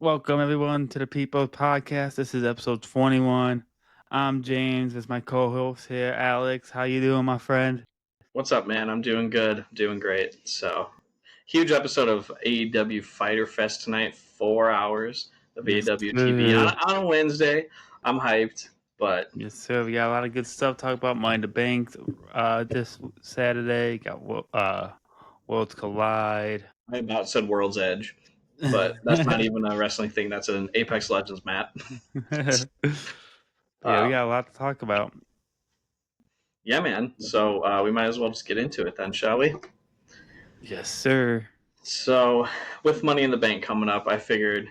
Welcome everyone to the People Podcast. This is episode 21. I'm James. It's my co-host here, Alex. How you doing, my friend? What's up, man? I'm doing good. Doing great. So, huge episode of AEW Fighter Fest tonight. 4 hours of Yes, AEW TV sir. on a Wednesday. I'm hyped, but Yes, sir. We got a lot of good stuff to talk about. Money in the Bank this Saturday. Got Worlds Collide. I about said World's Edge, but that's not even a wrestling thing. That's an Apex Legends map. Yeah, we Um, got a lot to talk about. yeah, man. So we might as well just get into it then, shall we? Yes, sir. So, with Money in the Bank coming up, I figured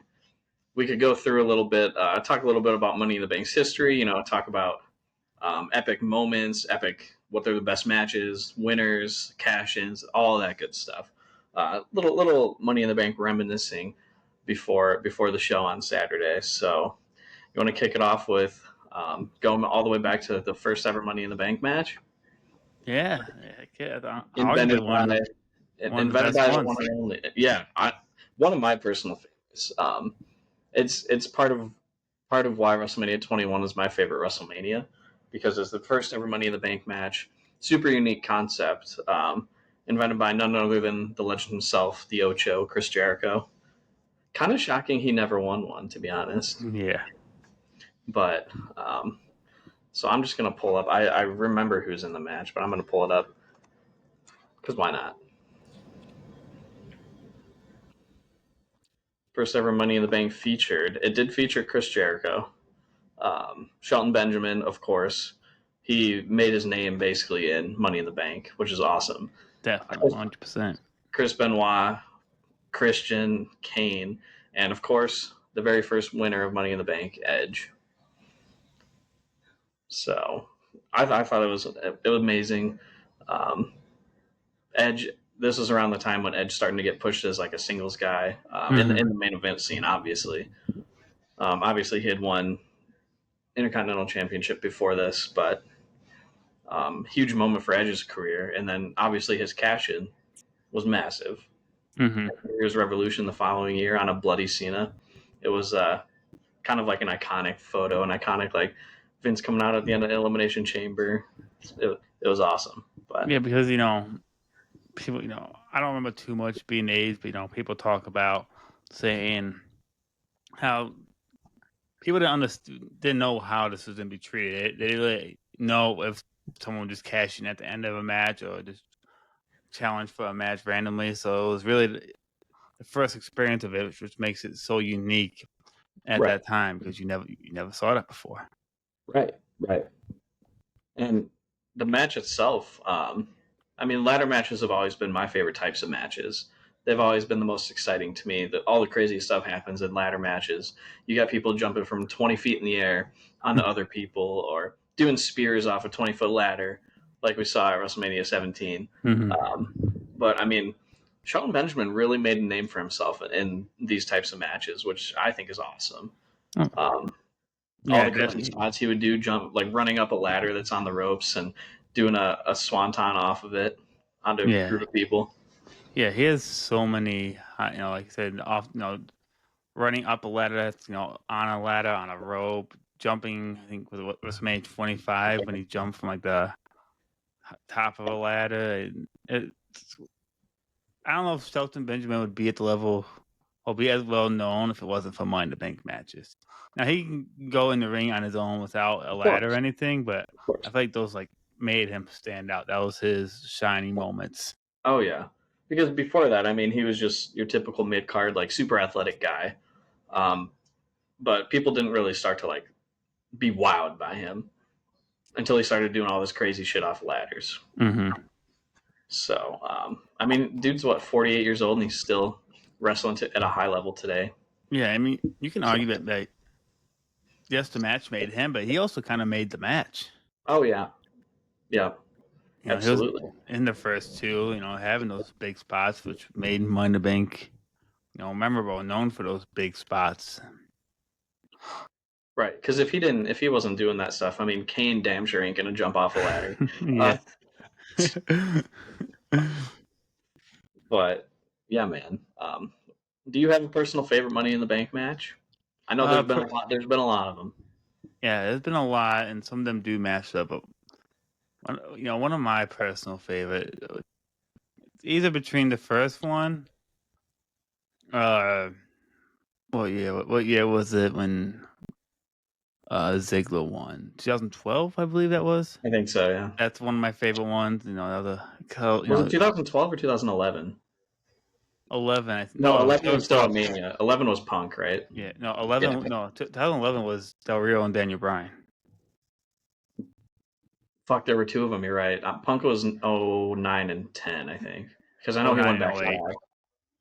we could go through a little bit, talk a little bit about Money in the Bank's history. Talk about epic moments, what they're the best matches, winners, cash-ins, all that good stuff. Little Money in the Bank reminiscing before the show on Saturday. So you want to kick it off with going all the way back to the first ever Money in the Bank match, Yeah, arguably invented by one of the best the ones. one and only. Yeah, one of my personal favorites. It's part of why WrestleMania 21 is my favorite WrestleMania, because it's the first ever Money in the Bank match. Super unique concept, invented by none other than the legend himself, the Ocho, Chris Jericho. Kind of shocking he never won one, to be honest. Yeah. But so I'm just gonna pull up. I remember who's in the match, but I'm gonna pull it up because why not? First ever Money in the Bank featured. It did feature Chris Jericho. Shelton Benjamin, of course, he made his name basically in Money in the Bank, which is awesome. Definitely, 100%. Chris Benoit, Christian, Kane, and of course, the very first winner of Money in the Bank, Edge. So I thought it was amazing. Edge. This was around the time when Edge starting to get pushed as like a singles guy in the main event scene. Obviously, he had won Intercontinental Championship before this, but huge moment for Edge's career. And then obviously his cash in was massive. His Revolution the following year on a bloody Cena. It was kind of like an iconic photo, an iconic like Vince coming out at the end of Elimination Chamber. It was awesome. But yeah, because people, I don't remember too much being aged, but people talk about saying how people didn't know how this was going to be treated. They didn't really know if someone would just cash in at the end of a match or just challenge for a match randomly. So it was really the first experience of it, which makes it so unique at that time, because you never saw that before. Right. And the match itself, ladder matches have always been my favorite types of matches. They've always been the most exciting to me. All the crazy stuff happens in ladder matches. You got people jumping from 20 feet in the air onto other people, or doing spears off a 20-foot ladder, like we saw at WrestleMania 17. But Shelton Benjamin really made a name for himself in these types of matches, which I think is awesome. All the crazy spots he would do, jump like running up a ladder that's on the ropes and doing a swanton off of it onto a group of people. Yeah, he has so many, like I said, running up a ladder that's, on a ladder, on a rope, jumping, I think, with WrestleMania 25 when he jumped from like the top of a ladder. I don't know if Shelton Benjamin would be at the level or be as well known if it wasn't for Money in the Bank matches. Now, he can go in the ring on his own without a ladder or anything, but I feel like those made him stand out. That was his shining moments. Oh, yeah. Because before that, he was just your typical mid-card, like, super athletic guy. But people didn't really start to, be wowed by him until he started doing all this crazy shit off ladders. So, dude's, 48 years old, and he's still wrestling at a high level today. Yeah, you can argue that yes, the match made him, but he also kind of made the match. Oh, yeah. Yeah. Absolutely. He was in the first two, having those big spots, which made Money in the Bank, memorable, known for those big spots. Right, because if he wasn't doing that stuff, Kane damn sure ain't gonna jump off a ladder. But yeah, man, Do you have a personal favorite Money in the Bank match? I know there's been a lot. There's been a lot of them. Yeah, there's been a lot, and some of them do match up. But one of my personal favorite, either between the first one, uh, what year was it when Ziggler won? 2012, I believe that was. I think so. Yeah. That's one of my favorite ones. That was Was it 2012 or 2011? 11. No, 11 was still 2012. at Mania. 11 was Punk, right? Yeah, no, 11. Yeah. No, 2011 was Del Rio and Daniel Bryan. Fuck, there were two of them. You're right. Punk was 09 and 10, I think, because I know he 09 went and back to 08. back.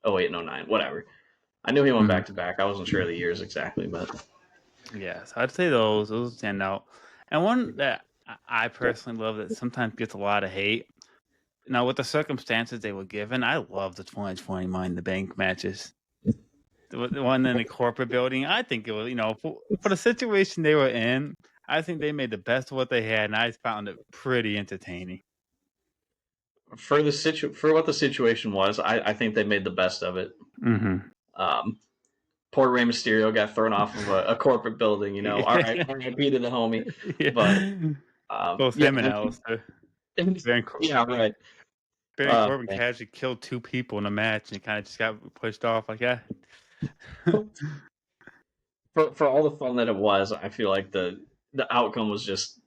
08 and 09, whatever. I knew he went back to back. I wasn't sure of the years exactly, but yeah, so I'd say those stand out. And one that I personally love that sometimes gets a lot of hate. Now, with the circumstances they were given, I love the 2020 Money in the Bank matches. The one in the corporate building, I think it was, for the situation they were in, I think they made the best of what they had, and I found it pretty entertaining. for what the situation was, I think they made the best of it. Mm-hmm. Poor Rey Mysterio got thrown off of a corporate building. All right, R.I.P. to the homie. Yeah. But both him and Alistair. Yeah, right. Baron Corbin casually killed two people in a match and kind of just got pushed off like that. For all the fun that it was, I feel like the outcome was just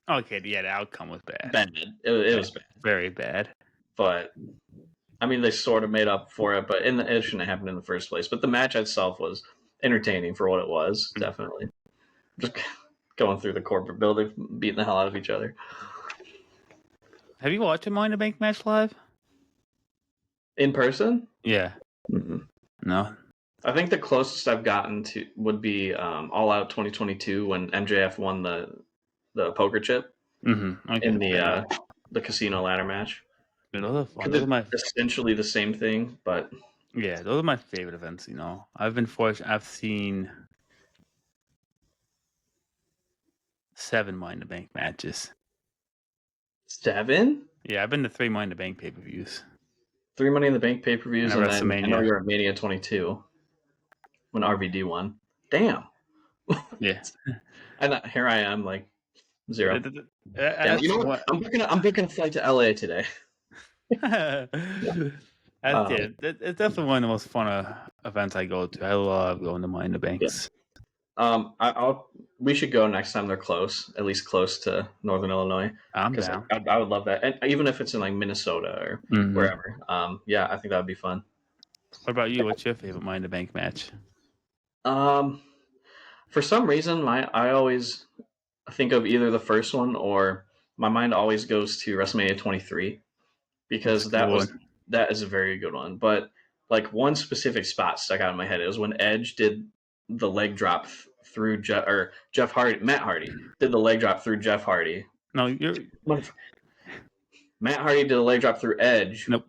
okay. Yeah, the outcome was bad. Bad. It was bad, very bad. But I mean, they sort of made up for it, but it shouldn't have happened in the first place. But the match itself was entertaining for what it was. Definitely, just going through the corporate building, beating the hell out of each other. Have you watched a Money in the Bank match live? In person? Yeah. Mm-hmm. No. I think the closest I've gotten to would be All Out 2022 when MJF won the poker chip in the casino ladder match. Those are essentially the same thing, but yeah, those are my favorite events. I've been fortunate. I've seen 7 Money in the Bank matches. 7? Yeah, I've been to 3 Money in the Bank pay-per-views. 3 Money in the Bank pay-per-views, and then WrestleMania. I know you're at Mania 22 when RVD won. Damn. Yeah. And here I am, like 0. Yeah, you know what? I'm booking a flight to LA today. It's definitely one of the most fun events I go to. I love going to Money in the Banks. Yeah. We should go next time they're close, at least close to Northern Illinois. I'm down. I would love that, and even if it's in like Minnesota or wherever. Yeah, I think that would be fun. What about you? What's your favorite Money in the Bank match? For some reason, I always think of either the first one or my mind always goes to WrestleMania 23 because that is a very good one. But like one specific spot stuck out in my head. It was when Edge did the leg drop through Jeff Hardy. Matt Hardy did the leg drop through Jeff Hardy. No, Matt Hardy did a leg drop through Edge. Nope.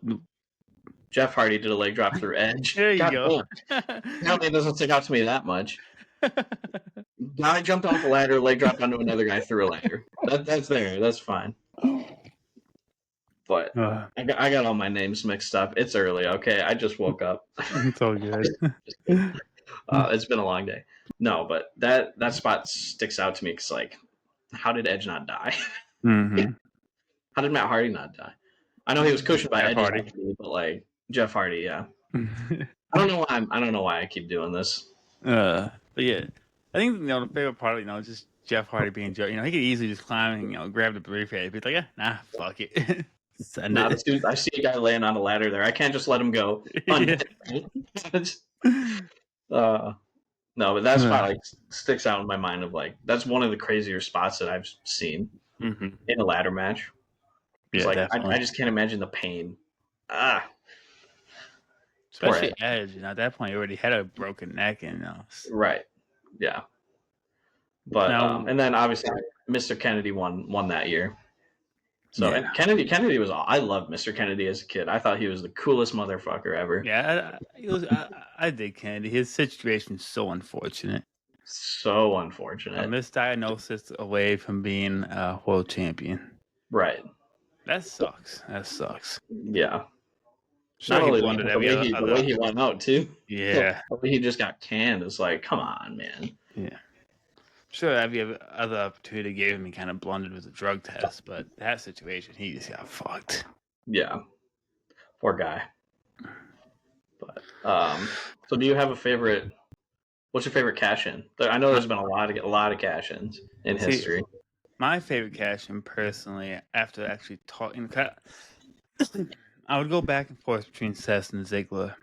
Jeff Hardy did a leg drop through Edge. There you go. Apparently it doesn't stick out to me that much. Guy jumped off a ladder, leg dropped onto another guy through a ladder. That's there. That's fine. But I got all my names mixed up. It's early, okay? I just woke up. It's all good. It's been a long day. No, but that spot sticks out to me because, like, how did Edge not die? Mm-hmm. How did Matt Hardy not die? I know he was cushioned by Edge Hardy, but like Jeff Hardy, yeah. I don't know why I keep doing this. But yeah, I think the favorite part of just Jeff Hardy being Joe. He could easily just climb and grab the briefcase. Be like, nah, fuck it. Send it. Dude, I see a guy laying on a ladder there. I can't just let him go. No, but that spot sticks out in my mind of like that's one of the crazier spots that I've seen in a ladder match. It's I just can't imagine the pain. Especially Edge. At that point, he already had a broken neck, and right, yeah. But and then obviously Mr. Kennedy won that year. So and Kennedy was. I loved Mr. Kennedy as a kid. I thought he was the coolest motherfucker ever. Yeah, I dig Kennedy. His situation's so unfortunate. So unfortunate. A misdiagnosis away from being a world champion. Right. That sucks. Yeah. Sure, Not he only that, blundered but every the way other. he went out too. Yeah, The way he just got canned is like, come on, man. yeah. Sure, every other opportunity gave him, he kind of blundered with a drug test, but that situation, he just got fucked. Yeah, poor guy. But so do you have a favorite? What's your favorite cash in? I know My, there's been a lot of cash ins in see, history. my favorite cash in personally, after actually talking, I would go back and forth between Seth and Ziggler.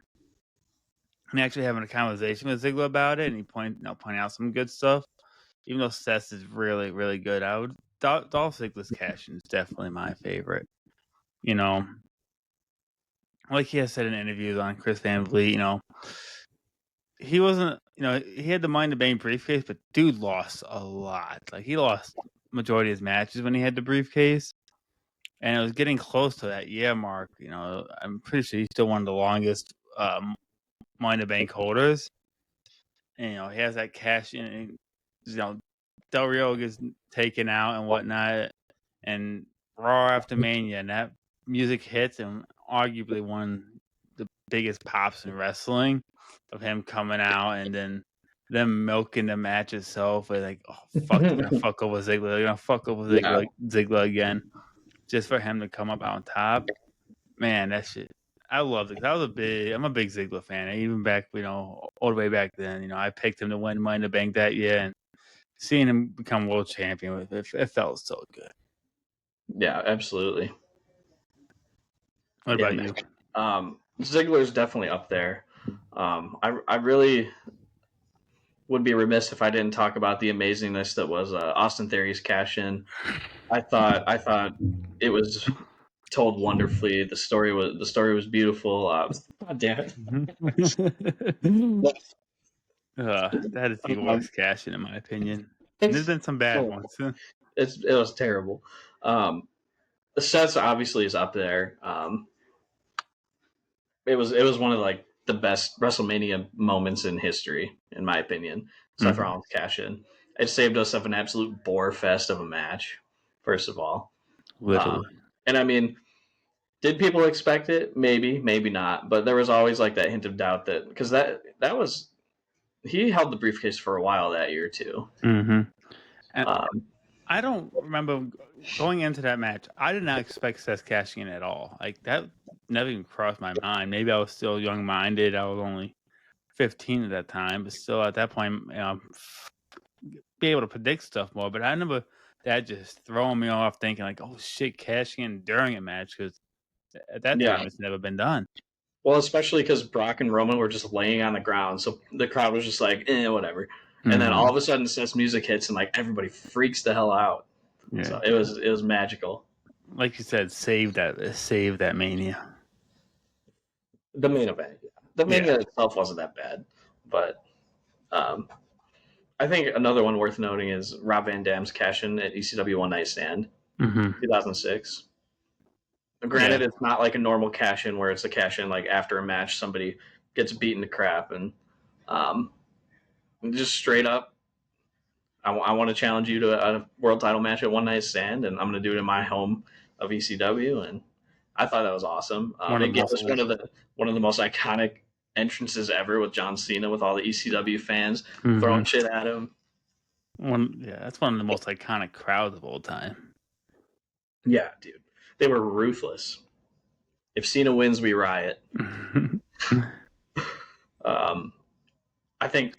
And actually having a conversation with Ziggler about it, and he pointing out some good stuff. Even though Seth is really, really good, I would Dolph Ziggler's cash in is definitely my favorite. You know, like he has said in interviews on Chris Van Vliet, he wasn't, he had the Mind the Bank briefcase, but dude lost a lot. Like he lost majority of his matches when he had the briefcase, and it was getting close to that year mark. I'm pretty sure he's still one of the longest Mind the Bank holders. And, he has that cash in. And, Del Rio gets taken out and whatnot, and Raw after Mania, and that music hits, and arguably one of the biggest pops in wrestling of him coming out, and then them milking the match itself. And like, oh fuck, they're gonna fuck over Ziggler. They're gonna fuck over Yeah, Ziggler again, just for him to come up on top. Man, that shit. I loved it. I'm a big Ziggler fan. Even back, all the way back then, I picked him to win Money in the Bank that year, and seeing him become world champion, it felt so good. yeah, absolutely. What Yeah, about man. you? Ziggler's definitely up there. I really would be remiss if I didn't talk about the amazingness that was Austin Theory's cash in. I thought it was told wonderfully. The story was beautiful. God damn it. That is the Um, worst cash in my opinion. And there's it's been some bad horrible. ones. It was terrible. The sets obviously is up there. It was one of like the best WrestleMania moments in history, in my opinion. Seth Mhm. Rollins cash in. It saved us of an absolute bore fest of a match. First of all, um, Literally. and I mean, did people expect it? Maybe, maybe not. But there was always like that hint of doubt that because that was he held the briefcase for a while that year too. hmm And Um, I don't remember going into that match. I did not expect Seth cashing in at all. Like that never even crossed my mind. Maybe I was still young minded. I was only 15 at that time, but still at that point, be able to predict stuff more. But I remember that just throwing me off, thinking like, "Oh shit, cashing in during a match," because at that yeah, time it's never been done. well, especially because Brock and Roman were just laying on the ground, so the crowd was just like, whatever. And then all hmm of a sudden, Seth's music hits, and like everybody freaks the hell out. Yeah, So it was magical. like you said, save that mania. The main event, the Yeah. mania itself wasn't that bad, but um, I think another one worth noting is Rob Van Dam's cash in at ECW One Night Stand, hmm 2006. Yeah. Granted, it's not like a normal cash in where it's a cash in like after a match somebody gets beaten to crap and um, just straight up. I want to challenge you to a world title match at One Night Stand, and I'm going to do it in my home of ECW. And I thought that was awesome. One of It the gave most. us one of the most iconic entrances ever with John Cena with all the ECW fans hmm throwing shit at him. Yeah, that's one of the most iconic crowds of all time. Yeah, dude, they were ruthless. If Cena wins, we riot. Um, I think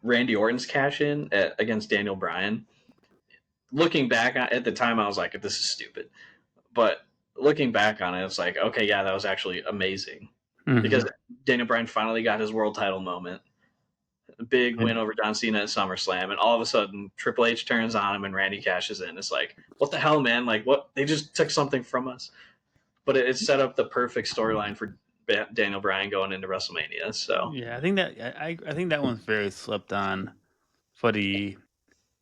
Randy Orton's cash in against Daniel Bryan. Looking back at the time, I was like, "This is stupid," but looking back on it, it's like, okay, yeah, that was actually amazing because hmm Daniel Bryan finally got his world title moment, a big win over John Cena at SummerSlam, and all of a sudden Triple H turns on him and Randy cashes in. It's like, what the hell, man? Like, what? They just took something from us, but it set up the perfect storyline for Daniel Bryan going into WrestleMania. So Yeah, I think I think that one's very slipped on for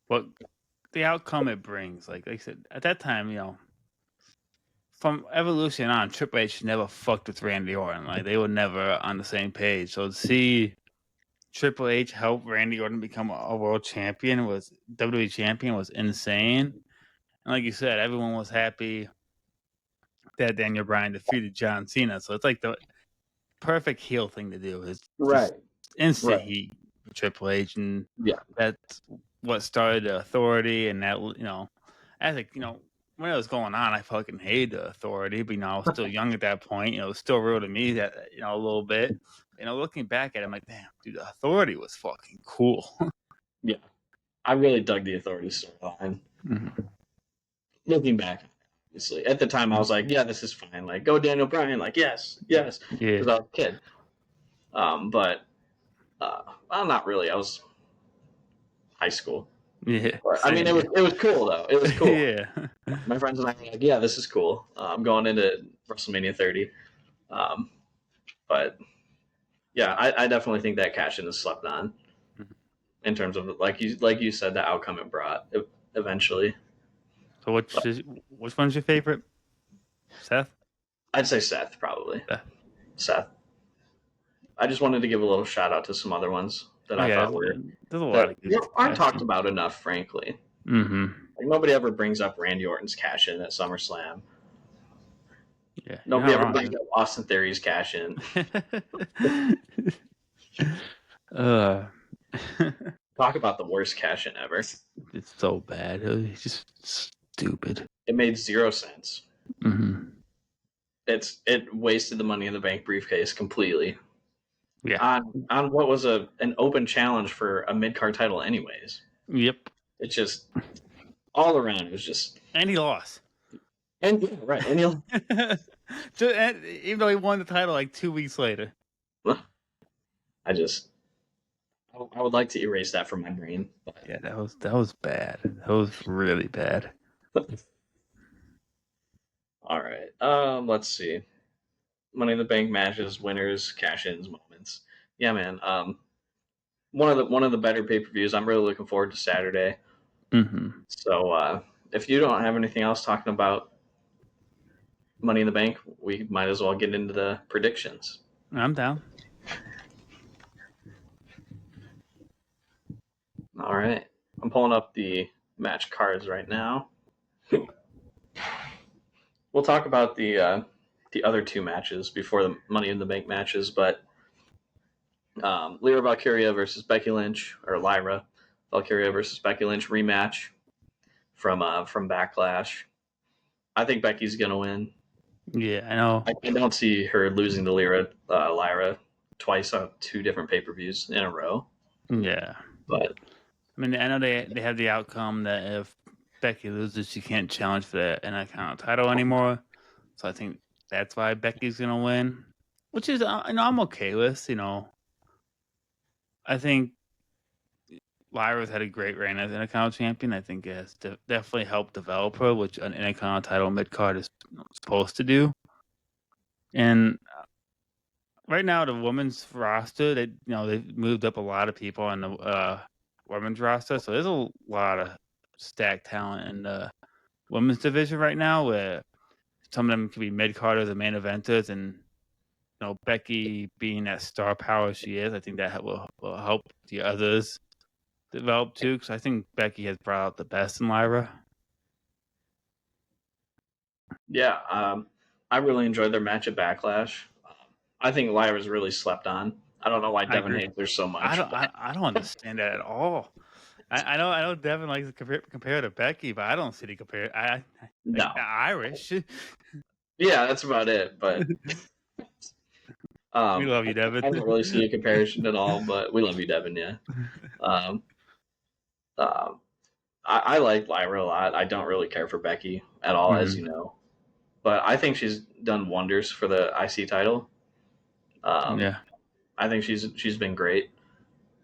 what the outcome it brings. Like I said, at that time, from Evolution on, Triple H never fucked with Randy Orton. Like they were never on the same page. So to see Triple H help Randy Orton become a world champion was WWE champion was insane. And like you said, everyone was happy that Daniel Bryan defeated John Cena. So it's like perfect heel thing to do. Is Right. just instant Right. heat for Triple H, and Yeah. that's what started the Authority, and that as when it was going on, I fucking hated the Authority, but I was still young at that point. It was still real to me that a little bit. Looking back at it, I'm like, damn, dude, the Authority was fucking cool. Yeah. I really dug the Authority storyline. Mhm. Looking back, obviously, at the time I was like, yeah, this is fine. Like, go Daniel Bryan. Like, yes, yes, Yeah, because I was a kid. But well, not really. I was high school. yeah, But I mean, same, it was cool though. It was cool. yeah. My friends and I were like, yeah, this is cool. I'm going into WrestleMania 30. Um, but yeah, I definitely think that cash in is slept on in terms of like you said, the outcome it brought eventually. So which one's your favorite, Seth? I'd say Seth probably. Seth. Seth. I just wanted to give a little shout out to some other ones that Oh I yeah, thought were there's a lot that of good aren't cash talked in. about enough, frankly. Mm-hmm. Like nobody ever brings up Randy Orton's cash in at SummerSlam. Yeah, you're Nobody not ever wrong, brings up Austin Theory's cash in. uh, Talk about the worst cash in ever. it's so bad. It's just stupid. It made 0 sense. Mm-hmm. It wasted the Money in the Bank briefcase completely Yeah. on what was an open challenge for a mid card title, anyways. Yep. It just all around it was just And he lost. and yeah, right. And he'll Even though he won the title like 2 weeks later. I just I would like to erase that from my brain. Yeah, that was bad. That was really bad. All right. Let's see. Money in the Bank matches, winners, cash ins, moments. Yeah, man. One of the better pay per views. I'm really looking forward to Saturday. Mm-hmm. So if you don't have anything else talking about Money in the Bank, we might as well get into the predictions. I'm down. All right. I'm pulling up the match cards right now. We'll talk about the other two matches before the Money in the Bank matches, but Lyra Valkyria versus Becky Lynch, or Lyra Valkyria versus Becky Lynch rematch from Backlash. I think Becky's gonna win. Yeah, I know. I don't see her losing to Lyra twice on two different pay per views in a row. Yeah. But I mean, I know they have the outcome that if Becky loses, she can't challenge for the Intercontinental title anymore. So I think that's why Becky's gonna win, which is I'm okay with. I think Lyra's had a great reign as Intercontinental champion. I think it has definitely helped develop her, which an Intercontinental title mid card is supposed to do. And right now, the women's roster, they've moved up a lot of people on the women's roster, so there's a lot of stacked talent in the women's division right now, where some of them can be mid carders and main eventers, and Becky being that star power she is, I think that will help the others develop too, because I think Becky has brought out the best in Lyra. yeah, I really enjoyed their match at Backlash. I think Lyra's really slept on. I don't know why I Devin agree. hates her so I much. don't. I don't understand that at all. I know Devin likes to compare to Becky, but I don't see the compare. I like No, the Irish. yeah, that's about it. But We love you, Devin. I don't really see a comparison at all. But we love you, Devin. Yeah. Um, um, I like Lyra a lot. I don't really care for Becky at all, as you Mhm. know. But I think she's done wonders for the IC title. Um, Yeah. I think she's been great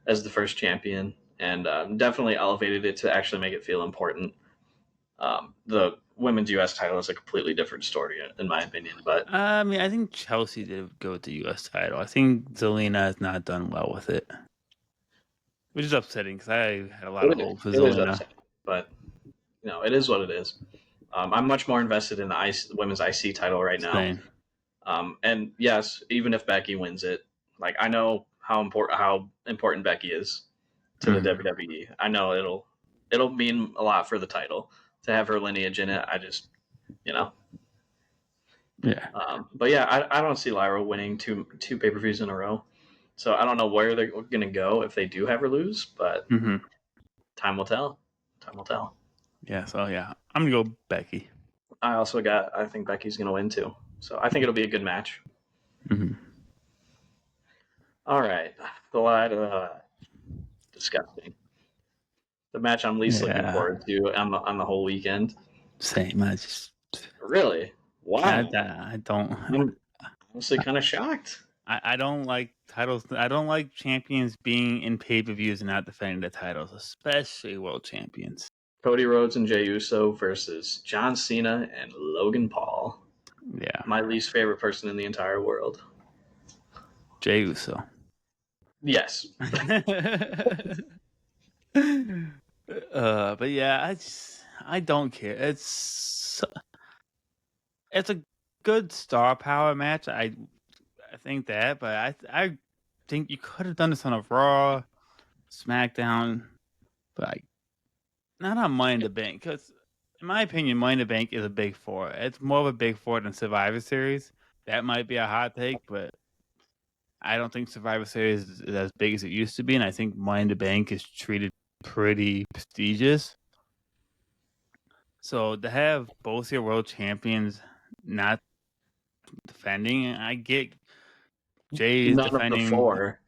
as the first champion, and definitely elevated it to actually make it feel important. The women's U.S. title is a completely different story, in my opinion. But I mean, I think Chelsea did go with the U.S. title. I think Zelina has not done well with it, which is upsetting because I had a lot of hope for it is Zelina. upsetting. But it is what it is. I'm much more invested in the women's IC title right now. Same. And yes, even if Becky wins it, like I know how important Becky is to the Mhm. WWE. I know it'll mean a lot for the title to have her lineage in it. I just you know, Yeah. But yeah, I don't see Lyra winning two pay-per-views in a row. So I don't know where they're going to go if they do have her lose, but Mm-hmm. time will tell. Time will tell. Yeah. So yeah, I'm gonna go Becky. I think Becky's going to win too. So I think it'll be a good match. Mm-hmm. All right. Disgusting. The match I'm least looking Yeah. forward to on the whole weekend. Same. Really? Why? I don't. I'm honestly kind of shocked. I don't like titles. I don't like champions being in pay-per-views and not defending the titles, especially world champions. Cody Rhodes and Jey Uso versus John Cena and Logan Paul. Yeah. My least favorite person in the entire world. Jey Uso. Yes. But yeah, I don't care. It's a good star power match. I think that, but I think you could have done this on a Raw, SmackDown, but not on Money in the Bank, because in my opinion, Money in the Bank is a big four. It's more of a big four than Survivor Series. That might be a hot take, but I don't think Survivor Series is as big as it used to be, and I think Money in the Bank is treated pretty prestigious. So to have both your world champions not defending, I get Jay is None of the defending, four.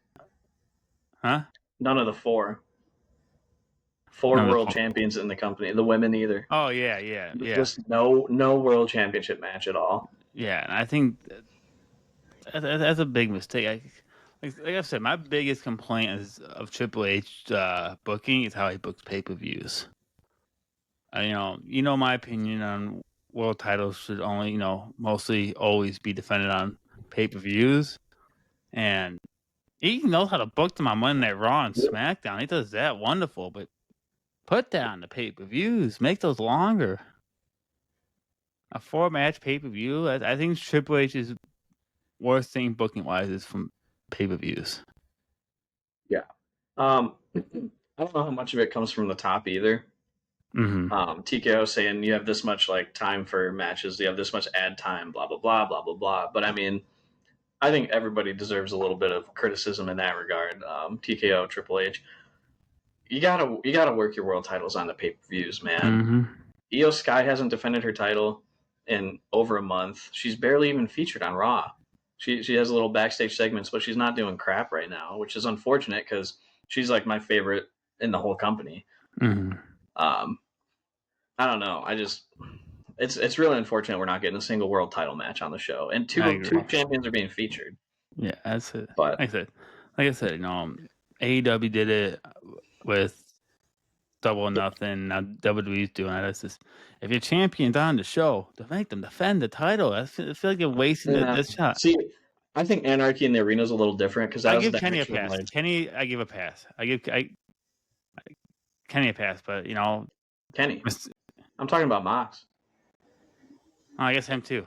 huh? None of the four. Four No, world champions in the company. The women either. oh yeah. Just no world championship match at all. Yeah, and I think that's a big mistake. Like I said, my biggest complaint is of Triple H booking is how he books pay-per-views. You know my opinion on world titles should only, mostly always be defended on pay-per-views, and he knows how to book them on Monday Night Raw and SmackDown. He does that wonderful, but put that on the pay-per-views. Make those longer. A 4-match pay-per-view. I think Triple H's worst thing booking-wise is from pay-per-views. Yeah. I don't know how much of it comes from the top either. Mm-hmm. TKO saying you have this much like time for matches, you have this much ad time, blah blah blah blah blah blah. But I mean, I think everybody deserves a little bit of criticism in that regard. TKO, Triple H, you gotta work your world titles on the pay per views, man. Mm-hmm. Io Sky hasn't defended her title in over a month. She's barely even featured on Raw. She has little backstage segments, but she's not doing crap right now, which is unfortunate because she's like my favorite in the whole company. Mm-hmm. I don't know. It's really unfortunate we're not getting a single world title match on the show, and two champions are being featured. Yeah, that's it. But like I said, AEW did it with Double or Nothing. Now WWE's doing it. It's just, if your champion's on the show, to make them defend the title. I feel like you're wasting this shot. See, I think Anarchy in the Arena is a little different because I give Kenny a pass. Kenny, I give a pass. I give Kenny a pass, but Kenny. I'm talking about Mox. Oh, I guess him too.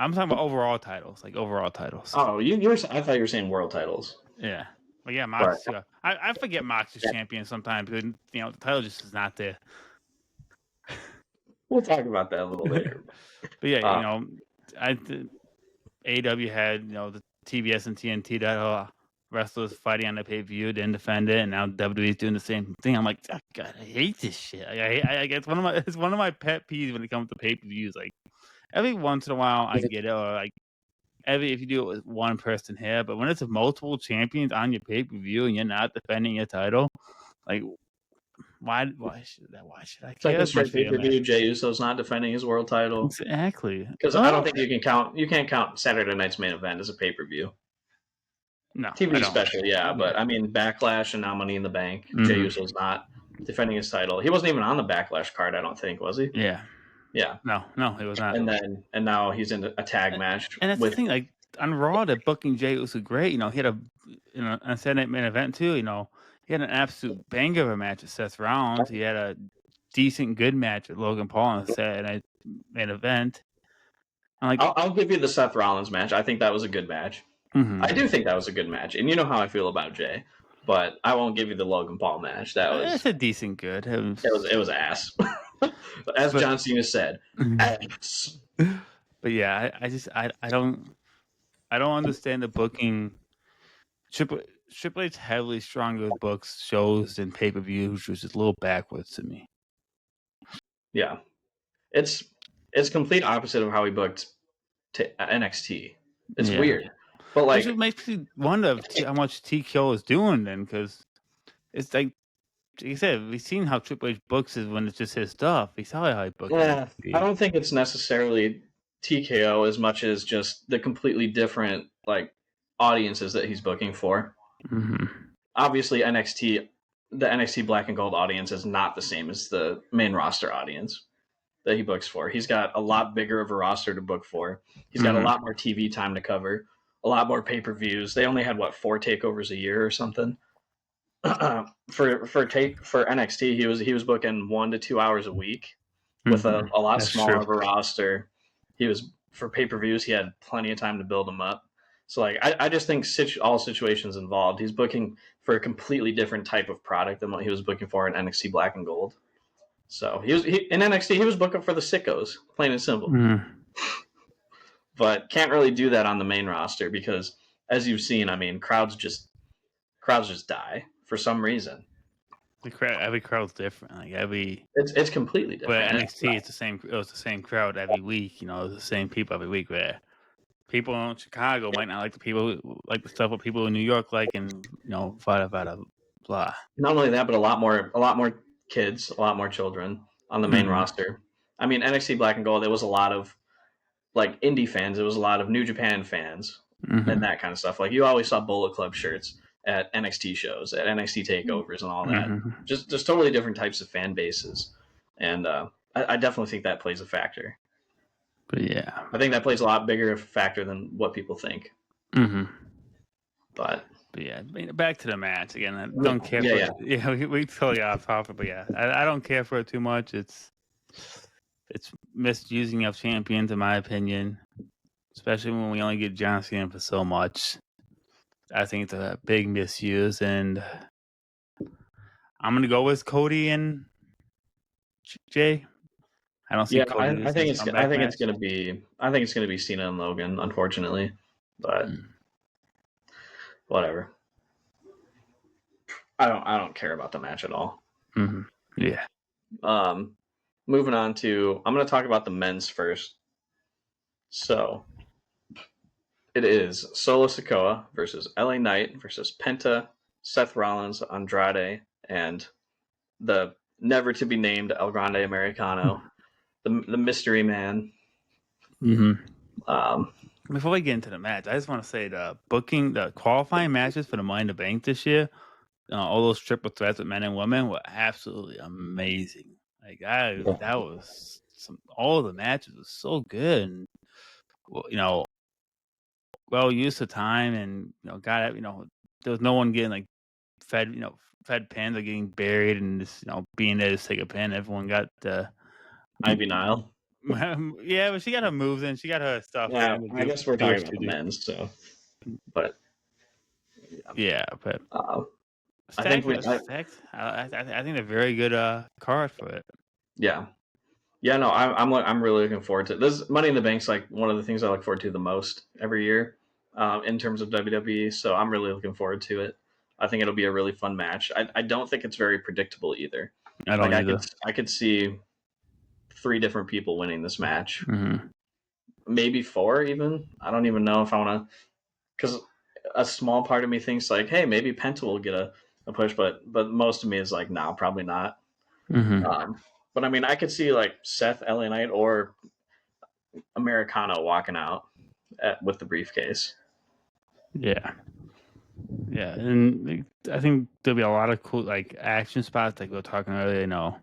I'm talking about overall titles, like overall titles. Oh, I thought you were saying world titles. Yeah. Well, yeah, Mox. Right. I forget Mox is champion sometimes because the title just is not there. We'll talk about that a little later. But yeah, AEW had the TBS and TNT that wrestlers fighting on the pay-per-view, didn't defend it, and now WWE's doing the same thing. I'm like, oh, God, I hate this shit. It's one of my pet peeves when it comes to pay-per-views. Like every once in a while, I get it, or like if you do it with one person here, but when it's multiple champions on your pay-per-view and you're not defending your title, like why should I care? Second straight pay-per-view, Jey Uso's not defending his world title. Exactly. Because I don't think you can't count Saturday night's main event as a pay-per-view. No. TV special, yeah, but I mean Backlash and now Money in the Bank. Mm-hmm. Jey Uso's not defending his title. He wasn't even on the Backlash card, I don't think, was he? Yeah. Yeah. No, he was not. And now he's in a tag match. And that's the thing, like on Raw, the booking Jey Uso great. He had a Saturday night main event too. He had an absolute banger of a match with Seth Rollins. He had a decent, good match with Logan Paul on the Saturday night main event. I'll give you the Seth Rollins match. I think that was a good match. Mm-hmm. I do think that was a good match, and you know how I feel about Jay, but I won't give you the Logan Paul match. It's a decent good. It was ass. As John Cena said, ass. But yeah, I don't understand the booking. Triple Triple H heavily stronger with books, shows, and pay per views, which is a little backwards to me. Yeah, it's complete opposite of how he booked NXT. It's Yeah, weird, but which like, makes me wonder how much TKO is doing then, because it's like you said, we've seen how Triple H books is when it's just his stuff. We saw how he booked yeah, I NXT. don't think it's necessarily TKO as much as just the completely different like audiences that he's booking for. Mm-hmm. Obviously, the NXT Black and Gold audience is not the same as the main roster audience that he books for. He's got a lot bigger of a roster to book for. He's got a Mm-hmm. lot more TV time to cover, a lot more pay per views. They only had 4 takeovers a year or something. For NXT, he was booking 1 to 2 hours a week with Mm-hmm. a lot That's smaller true. of a roster. He was for pay per views. He had plenty of time to build them up. So like I just think all situations involved. He's booking for a completely different type of product than what he was booking for in NXT Black and Gold. So in NXT he was booking for the sickos, plain and simple. Mm-hmm. But can't really do that on the main roster because, as you've seen, I mean, crowds just die for some reason. Every crowd's different. Like It's completely but different. NXT, it's the same. It was the same crowd every week. It's the same people every week. Where people in Chicago might not like the stuff what people in New York like, and vada vada blah. Not only that, but a lot more kids, a lot more children on the main Mm-hmm. roster. I mean, NXT Black and Gold, it was a lot of like indie fans. It was a lot of New Japan fans Mm-hmm. and that kind of stuff. Like you always saw Bullet Club shirts at NXT shows, at NXT takeovers, and all that. Mm-hmm. Just totally different types of fan bases, and I definitely think that plays a factor. But yeah. I think that plays a lot bigger of a factor than what people think. Mm-hmm. But yeah, back to the match again. I don't care yeah, for yeah. it. Yeah, we totally off topic, but yeah, I don't care for it too much. It's misusing of champions, in my opinion, especially when we only get John Cena for so much. I think it's a big misuse, and I'm gonna go with Cody and Jay. I don't see Yeah, Cody I as think his it's comeback match. I think it's gonna be Cena and Logan, unfortunately. But whatever. I don't care about the match at all. Mm-hmm. Yeah. Moving on to I'm gonna talk about the men's first. So it is Solo Sikoa versus LA Knight versus Penta, Seth Rollins, Andrade, and the never to be named El Grande Americano, the mystery man. Mm-hmm. Before we get into the match, I just want to say the qualifying matches for the Money in the Bank this year, all those triple threats with men and women were absolutely amazing. Like that was all the matches were so good, and well used to time, and there was no one getting like fed pins or getting buried and just being there to take a pin. Everyone got Ivy Nile. yeah, but she got her moves in. She got her stuff Yeah, in. I guess we're Do what talking about she the do. men's, so but Yeah, but I think I think they're very good card for it. yeah. Yeah, no, I'm really looking forward to it. This Money in the Bank's like one of the things I look forward to the most every year, in terms of WWE. So I'm really looking forward to it. I think it'll be a really fun match. I don't think it's very predictable either. I Like don't either. I could see 3 different people winning this match, Mm-hmm. maybe 4 even. I don't even know if I want to, because a small part of me thinks like, hey, maybe Penta will get a push, but most of me is like, no, probably not. Mm-hmm. But I mean, I could see like Seth, LA Knight, or Americano walking out with the briefcase. Yeah. Yeah, and I think there'll be a lot of cool like action spots, like we were talking earlier.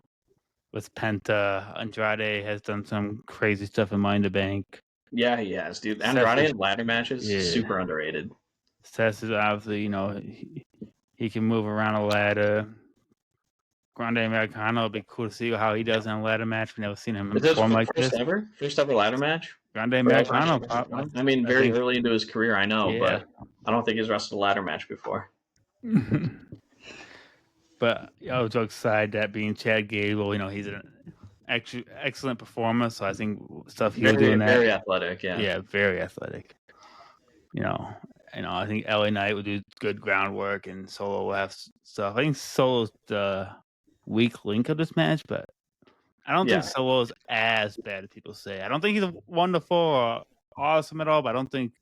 With Penta, Andrade has done some crazy stuff in Money in the Bank. Yeah, he has, dude. Seth Andrade is, in ladder matches, yeah. super underrated. Seth is obviously, he can move around a ladder. Grande Americano, it'd be cool to see how he does in a ladder match. We've never seen him Is this perform like first this. ever ladder match? Grande Americano, I mean, I very think, early into his career, I know, yeah. but I don't think he's wrestled a ladder match before. But jokes aside, that being Chad Gable, he's an excellent performer. So I think stuff he was doing that. Very athletic. Yeah. Yeah, very athletic. You know, I think LA Knight would do good groundwork, and Solo will have stuff. I think Solo's the weak link of this match, but I don't think Solo's as bad as people say. I don't think he's wonderful or awesome at all, but I don't think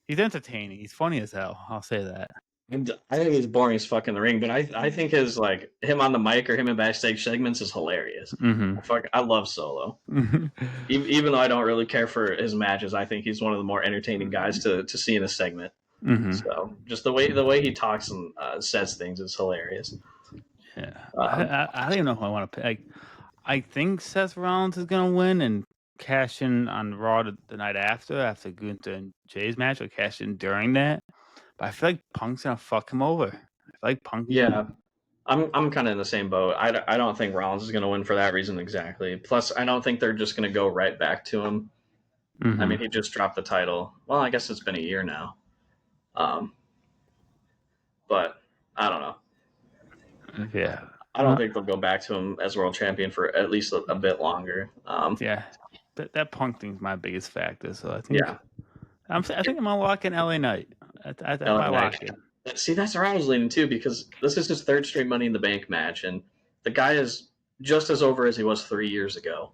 he's entertaining. He's funny as hell. I'll say that. And I think he's boring as fuck in the ring, but I think his like him on the mic or him in backstage segments is hilarious. I love Solo. Even though I don't really care for his matches, I think he's one of the more entertaining guys to see in a segment. So just the way he talks and says things is hilarious. Yeah, I don't even know who I want to pick. I think Seth Rollins is gonna win and cash in on Raw the night after Gunther and Jay's match, or cash in during that. But I feel like Punk's gonna fuck him over. I feel like Punk. Yeah, I'm kind of in the same boat. I don't think Rollins is gonna win for that reason exactly. Plus, I don't think they're just gonna go right back to him. I mean, he just dropped the title. Well, I guess it's been a year now. But I don't know. Yeah. I don't think they'll go back to him as world champion for at least a bit longer. Yeah, that Punk thing's my biggest factor. So I think I think I'm gonna lock in LA Knight. I lock in. See, that's where I was leaning too, because this is his third straight Money in the Bank match, and the guy is just as over as he was 3 years ago.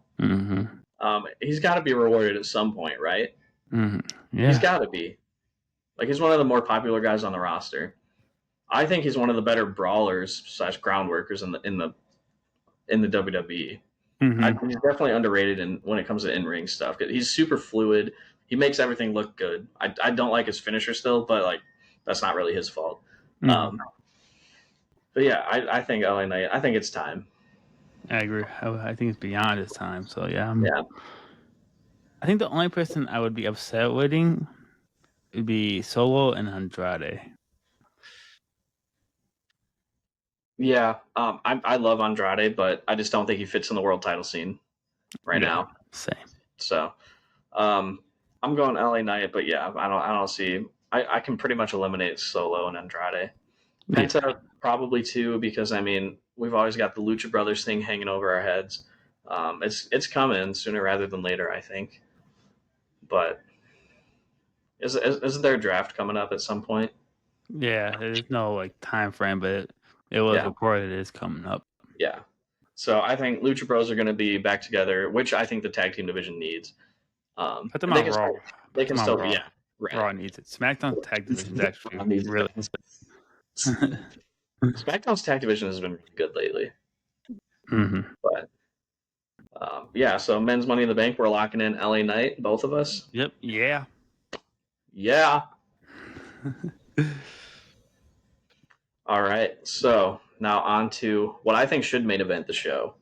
He's got to be rewarded at some point, right? Yeah, he's got to be. Like, he's one of the more popular guys on the roster. I think he's one of the better brawlers / ground workers in the WWE. He's definitely underrated when it comes to in-ring stuff. He's super fluid. He makes everything look good. I don't like his finisher still, but like that's not really his fault. But yeah, I think LA Knight. I think it's time. I agree. I think it's beyond his time. So yeah, yeah. I think the only person I would be upset with would be Solo and Andrade. Yeah, I love Andrade, but I just don't think he fits in the world title scene right now. Same. So, I'm going LA Knight, but yeah, I don't see. I can pretty much eliminate Solo and Andrade. Penta probably too, because I mean we've always got the Lucha Brothers thing hanging over our heads. It's coming sooner rather than later, I think. But isn't there a draft coming up at some point? Yeah, there's no like time frame, but it was reported it is coming up. Yeah. So I think Lucha Bros are going to be back together, which I think the tag team division needs. Put them on Raw. They can still, Raw. Raw needs it. SmackDown tag division is actually really. SmackDown's tag division has been really good lately. But yeah, so men's Money in the Bank, we're locking in LA Knight, both of us. Yep. Yeah. Yeah. All right. So now on to what I think should main event the show,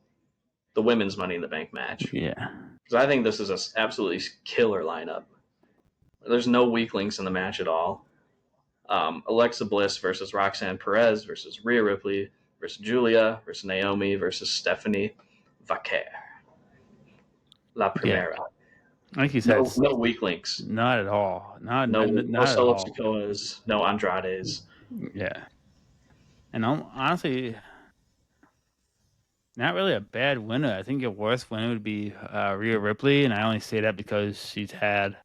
the women's Money in the Bank match. Yeah. Because I think this is an absolutely killer lineup. There's no weak links in the match at all. Alexa Bliss versus Roxanne Perez versus Rhea Ripley versus Julia versus Naomi versus Stephanie Vaquer. La Primera. Like you said, no weak links. Not at all. No Solo Sikoas, no Andrades. Yeah. And honestly, not really a bad winner. I think your worst winner would be Rhea Ripley, and I only say that because she's had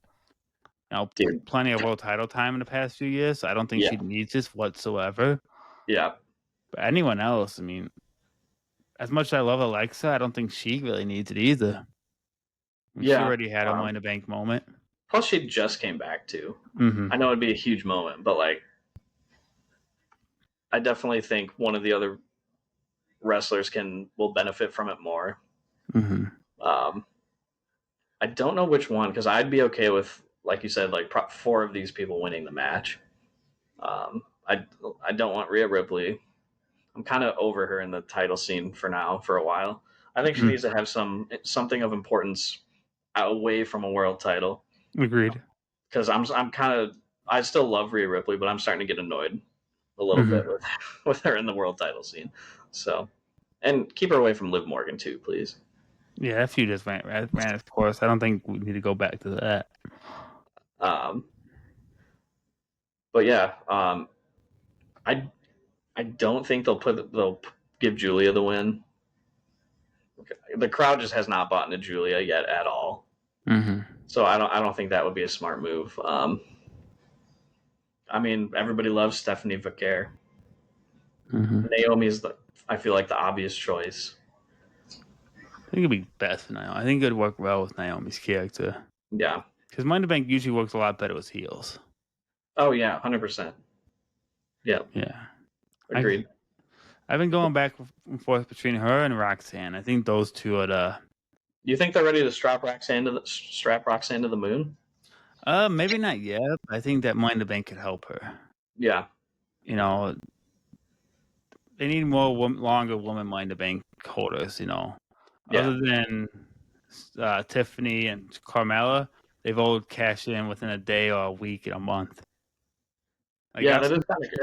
plenty of world title time in the past few years. So I don't think she needs this whatsoever. Yeah. But anyone else, I mean, as much as I love Alexa, I don't think she really needs it either. She already had a Money in the Bank moment. Plus, she just came back too. I know it'd be a huge moment, but like, I definitely think one of the other wrestlers will benefit from it more. I don't know which one, because I'd be okay with, like you said, like 4 of these people winning the match. I don't want Rhea Ripley. I'm kind of over her in the title scene for now, for a while. I think she needs to have something of importance away from a world title. Agreed. Because I still love Rhea Ripley, but I'm starting to get annoyed a little bit with her in the world title scene. So, and keep her away from Liv Morgan too, please. Yeah, that feud just ran its course. I don't think we need to go back to that. But yeah, I don't think they'll give Julia the win. the crowd just has not bought into Julia yet at all. Mm-hmm. So I don't think that would be a smart move. I mean, everybody loves Stephanie Vaquer. Mm-hmm. Naomi's I feel like the obvious choice. I think it'd be best for Naomi. I think it'd work well with Naomi's character. Yeah. Because Money in the Bank usually works a lot better with heels. Oh yeah, 100%. Yeah. Yeah. Agreed. I've been going back and forth between her and Roxanne. I think those two are the. You think they're ready to strap Roxanne to the moon? Maybe not yet. But I think that Money in the Bank could help her. Yeah. You know, they need more longer woman Money in the Bank holders. You know, Yeah. other than Tiffany and Carmella, they've all cashed in within a day or a week and a month. Like, yeah, that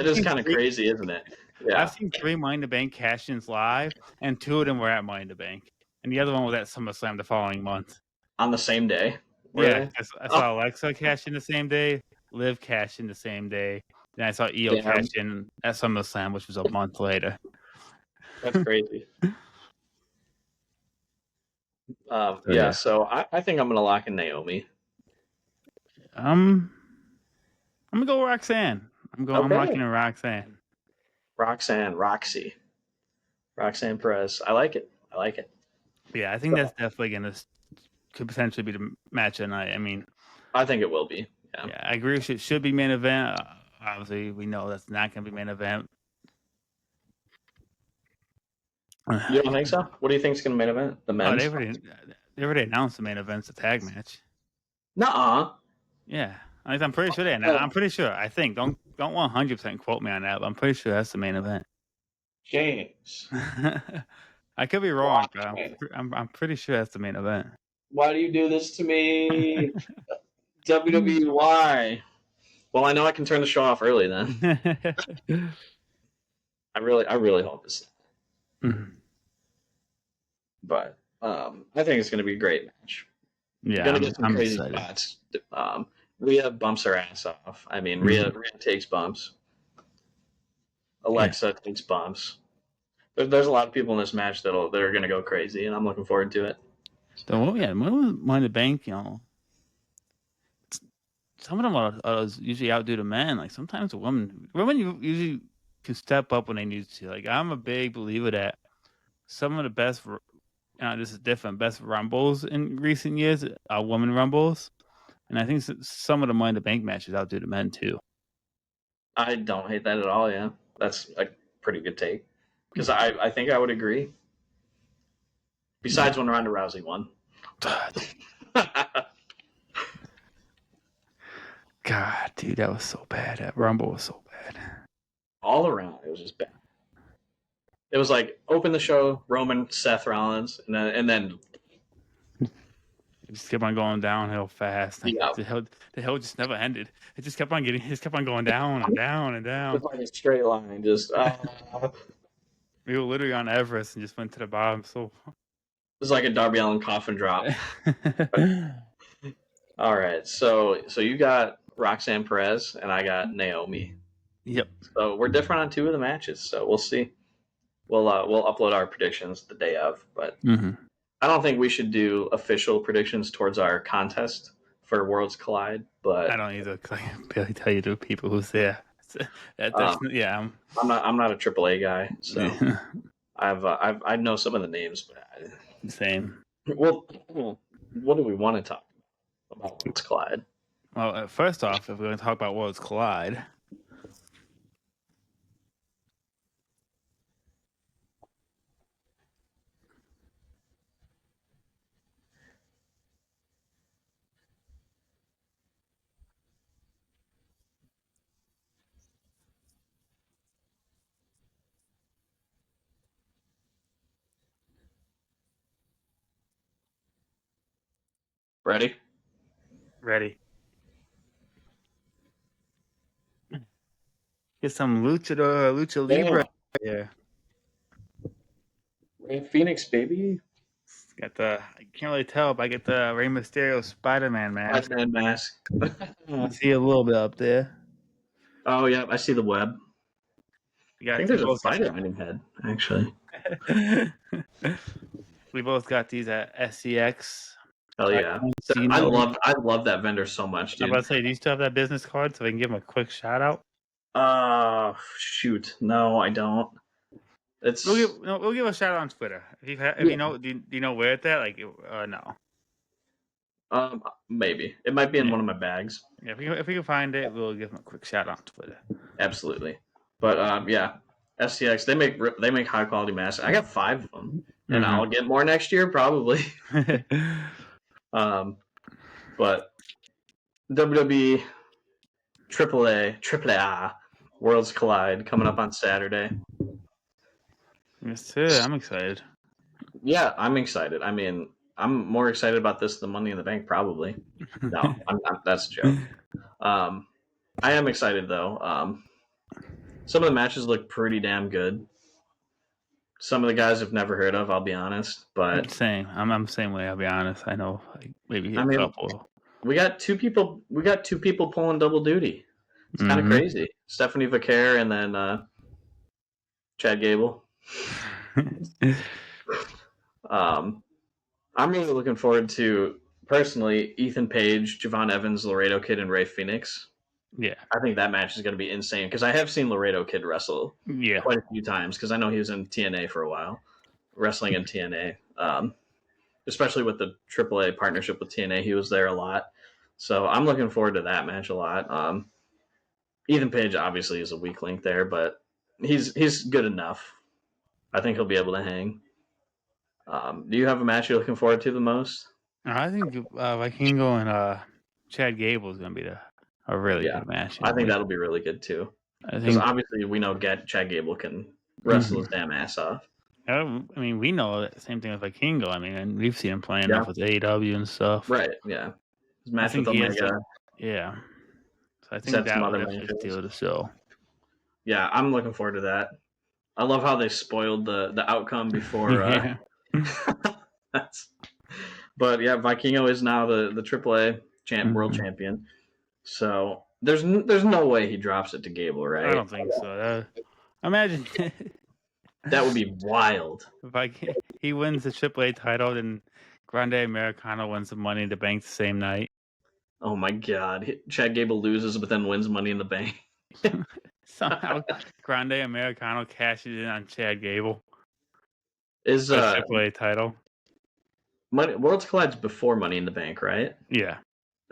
is kind of crazy, isn't it? Yeah. I've seen 3 Money in the Bank cash-ins live, and 2 of them were at Money in the Bank, and the other one was at SummerSlam the following month. On the same day? Yeah, I saw Alexa cash in the same day, Liv cash in the same day, then I saw Io cash in at SummerSlam, which was a month later. That's crazy. Yeah, so I think I'm going to lock in Naomi. I'm going to go Roxanne. I'm locking in Roxanne. Roxanne Perez. I like it. Yeah, I think that's definitely going to could potentially be the match tonight. I mean, I think it will be. Yeah, I agree. It should be main event. Obviously, we know that's not going to be main event. You don't think so? What do you think is going to main event? The men's? They already announced the main event's a tag match. Nuh-uh. Yeah, I'm pretty sure they. I'm pretty sure. I think don't 100% quote me on that, but I'm pretty sure that's the main event. James, I could be wrong, but I'm pretty sure that's the main event. Why do you do this to me? WWE, why? Well, I know I can turn the show off early then. I really hope it's. Mm-hmm. But I think it's going to be a great match. Yeah, going to get some crazy spots. Rhea bumps her ass off. I mean, Rhea takes bumps. Alexa takes bumps. There's a lot of people in this match that are going to go crazy, and I'm looking forward to it. So, yeah, Money in the Bank, you know, some of them are usually outdo the men. Like, sometimes the women usually can step up when they need to. Like, I'm a big believer that some of the best, this is different, best Rumbles in recent years are women Rumbles. And I think some of the Money in the Bank matches outdo the men, too. I don't hate that at all, yeah. That's a pretty good take. Because I think I would agree. Besides when Ronda Rousey won. God, dude, that was so bad. That Rumble was so bad. All around, it was just bad. It was like, open the show, Roman, Seth Rollins, and then it just kept on going downhill fast. Like, yeah. The hill just never ended. It just kept on going down and down and down. It was like a straight line, just. We were literally on Everest and just went to the bottom. So it was like a Darby Allin coffin drop. All right, so you got Roxanne Perez and I got Naomi. Yep. So we're different on 2 of the matches. So we'll see. We'll upload our predictions the day of, but I don't think we should do official predictions towards our contest for Worlds Collide. But I don't either. I can barely tell you the people who's there. Yeah, I'm not a AAA guy, so I know some of the names, but same. Well, what do we want to talk about Worlds Collide? Well, first off, if we're going to talk about Worlds Collide, Ready? Get some Lucha Libre here. Ray Phoenix, baby. Got I can't really tell, but I get the Rey Mysterio Spider-Man mask. Spider-Man mask. I see a little bit up there. Oh yeah, I see the web. I think there's a spider on your head, actually. We both got these at SCX. Hell yeah. Do you I know? love that vendor so much, I'm dude. about to say, do you still have that business card so I can give him a quick shout out? Shoot. No, I don't. It's We'll give a shout out on Twitter. If you know, do you know where it's at? Like, no. maybe. It might be in Yeah. one of my bags. Yeah, if we can find it, we'll give him a quick shout out on Twitter. Absolutely. But yeah, SCX they make high quality masks. I got 5 of them, and I'll get more next year probably. But WWE, AAA, Worlds Collide coming up on Saturday. Yes, sir. I'm excited. Yeah, I'm excited. I mean, I'm more excited about this than Money in the Bank probably. No, that's a joke. I am excited though. Some of the matches look pretty damn good. Some of the guys I've never heard of, I'll be honest. But same. I'm the same way. I'll be honest. I know, like, maybe a couple. We got two people pulling double duty. It's kind of crazy. Stephanie Vaquer and then Chad Gable. I'm really looking forward to, personally, Ethan Page, Javon Evans, Laredo Kid, and Ray Phoenix. Yeah, I think that match is going to be insane because I have seen Laredo Kid wrestle quite a few times because I know he was in TNA for a while, wrestling in TNA. Especially with the AAA partnership with TNA, he was there a lot. So I'm looking forward to that match a lot. Ethan Page obviously is a weak link there, but he's good enough. I think he'll be able to hang. Do you have a match you're looking forward to the most? I think Vikingo and Chad Gable is going to be a really good match. I think that'll be really good too. Because obviously we know Chad Gable can wrestle his damn ass off. I mean, we know the same thing with Vikingo. I mean, and we've seen him playing enough with AEW and stuff. Right, yeah. His match with Omega. Yeah. So I think that would definitely steal the show. Yeah, I'm looking forward to that. I love how they spoiled the outcome before. But yeah, Vikingo is now the AAA world champion. So there's no way he drops it to Gable, right? I don't think so. Imagine that would be wild. If he wins the AAA title, then Grande Americano wins the Money in the Bank the same night. Oh my God! Chad Gable loses, but then wins Money in the Bank. Somehow, Grande Americano cashes in on Chad Gable. Is AAA title? Worlds Collide's before Money in the Bank, right? Yeah.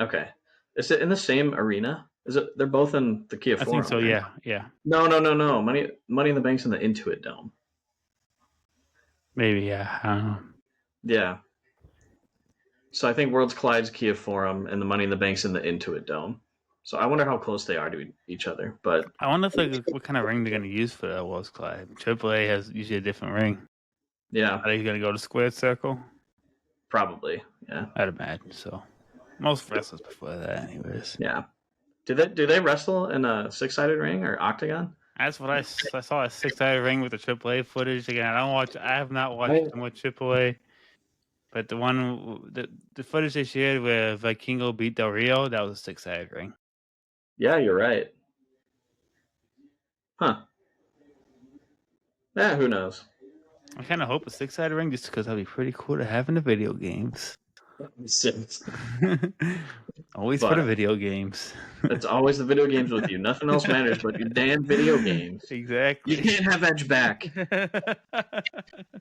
Okay. Is it in the same arena? Is it? They're both in the Kia Forum. I think so. Right? Yeah. No. Money in the Bank's in the Intuit Dome. Maybe, yeah. I don't know. Yeah. So I think Worlds Collide's Kia Forum and the Money in the Bank's in the Intuit Dome. So I wonder how close they are to each other. But I wonder what kind of ring they're going to use for that Worlds Collide. AAA has usually a different ring. Yeah. Are they going to go to squared circle? Probably, yeah. I'd imagine so. Most wrestlers prefer that, anyways. Yeah. Do they wrestle in a 6-sided ring or octagon? That's what I saw, a 6-sided ring with the AAA footage. Again, I have not watched much AAA, but the footage they shared where Vikingo beat Del Rio, that was a 6-sided ring. Yeah, you're right. Huh. Yeah, who knows? I kind of hope a 6-sided ring just because that'd be pretty cool to have in the video games. Always for the video games. It's always the video games with you. Nothing else matters but your damn video games. Exactly. You can't have Edge back.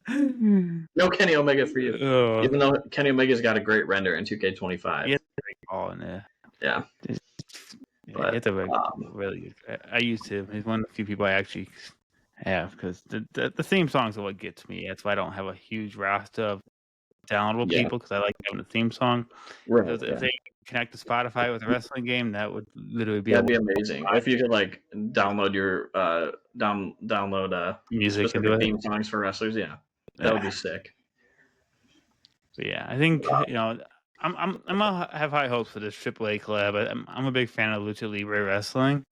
No Kenny Omega for you. Even though Kenny Omega's got a great render in 2K25. Yeah, all in there. Yeah. It's a really good. I used to. He's one of the few people I actually have because the theme songs are what gets me. That's why I don't have a huge roster of downloadable people because I like having the theme song. Right. If they connect to Spotify with a wrestling game, that would literally be amazing. If you could like download your download music and do theme songs for wrestlers, that would be sick. But yeah, I think I'm gonna have high hopes for this AAA collab. I'm a big fan of Lucha Libre wrestling,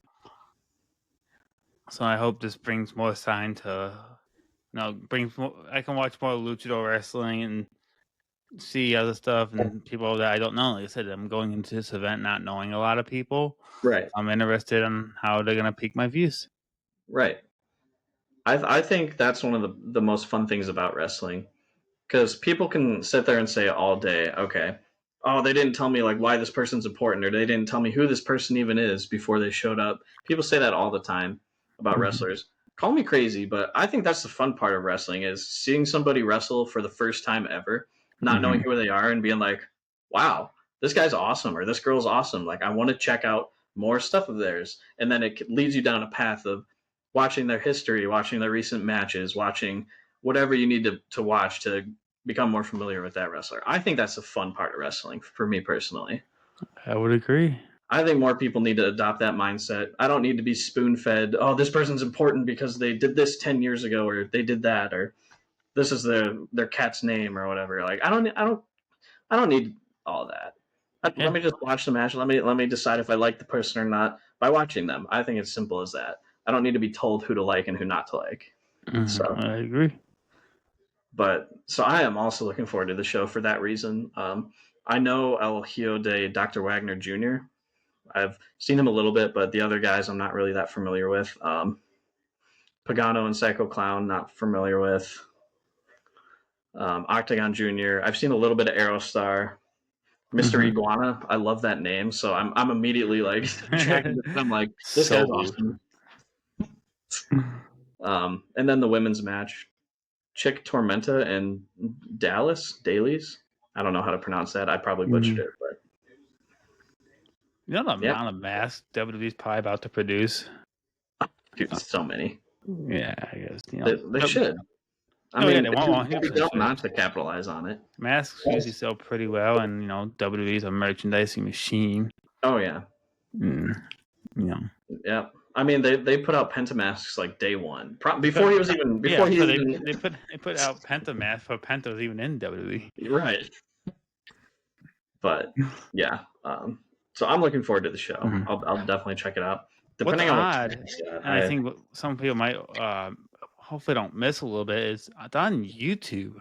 so I hope this brings more sign to, brings more. I can watch more luchador wrestling and see other stuff and people that I don't know. Like I said, I'm going into this event not knowing a lot of people. Right. I'm interested in how they're gonna pique my views. Right. I think that's one of the most fun things about wrestling Because people can sit there and say all day, okay, oh, they didn't tell me like why this person's important, or they didn't tell me who this person even is before they showed up. People say that all the time about wrestlers. Call me crazy, but I think that's the fun part of wrestling is seeing somebody wrestle for the first time ever, not knowing who they are, and being like, wow, this guy's awesome, or this girl's awesome. Like, I want to check out more stuff of theirs. And then it leads you down a path of watching their history, watching their recent matches, watching whatever you need to watch to become more familiar with that wrestler. I think that's the fun part of wrestling for me personally. I would agree. I think more people need to adopt that mindset. I don't need to be spoon fed, oh, this person's important because they did this 10 years ago, or they did that, or this is their cat's name, or whatever. Like, I don't need all that. Let me just watch the match. Let me decide if I like the person or not by watching them. I think it's simple as that. I don't need to be told who to like and who not to like. So I agree. But so I am also looking forward to the show for that reason. I know El Hijo de Dr. Wagner Jr. I've seen him a little bit, but the other guys I'm not really that familiar with. Pagano and Psycho Clown, not familiar with. Octagon Jr. I've seen a little bit of Aerostar. Mister Iguana, I love that name, so I'm immediately like attracted. I'm like, this guy's awesome. And then the women's match, Chick Tormenta and Dailies. I don't know how to pronounce that. I probably butchered it, but you know the amount of masks WWE's probably about to produce. Dude, so many. Yeah, I guess they should. I mean, they won't not to capitalize on it. Masks usually sell pretty well, and WWE's a merchandising machine. Oh yeah. Yeah. I mean, they put out Penta masks like day one, before he was even they put out Penta masks before Penta was even in WWE. Right. But yeah, so I'm looking forward to the show. I'll definitely check it out. Depending on odd, I think some people might hopefully don't miss a little bit. It's on YouTube.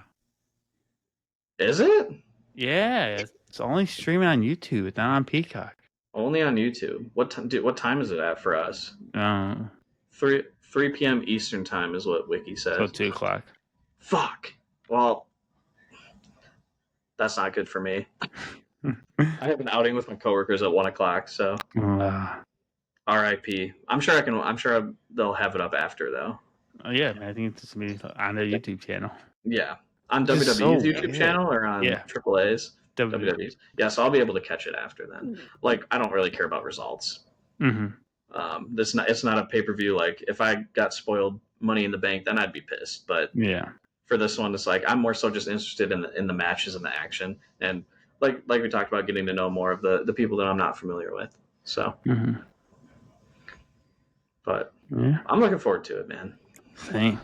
Is it? Yeah, it's only streaming on YouTube. It's not on Peacock. Only on YouTube. What time is it at for us? 3 p.m. Eastern time is what Wiki says. So 2 o'clock. Fuck. Well, that's not good for me. I have an outing with my coworkers at 1 o'clock, so R.I.P. I'm sure they'll have it up after though. Oh yeah, man, I think it's gonna be on their YouTube channel. Yeah, on WWE's YouTube channel or on AAA's. WWE's. Yeah, so I'll be able to catch it after then. Like, I don't really care about results. It's not a pay-per-view. Like, if I got spoiled Money in the Bank, then I'd be pissed. But yeah, for this one, it's like I'm more so just interested in the matches and the action, and like we talked about, getting to know more of the people that I'm not familiar with. So, but I'm looking forward to it, man. Same.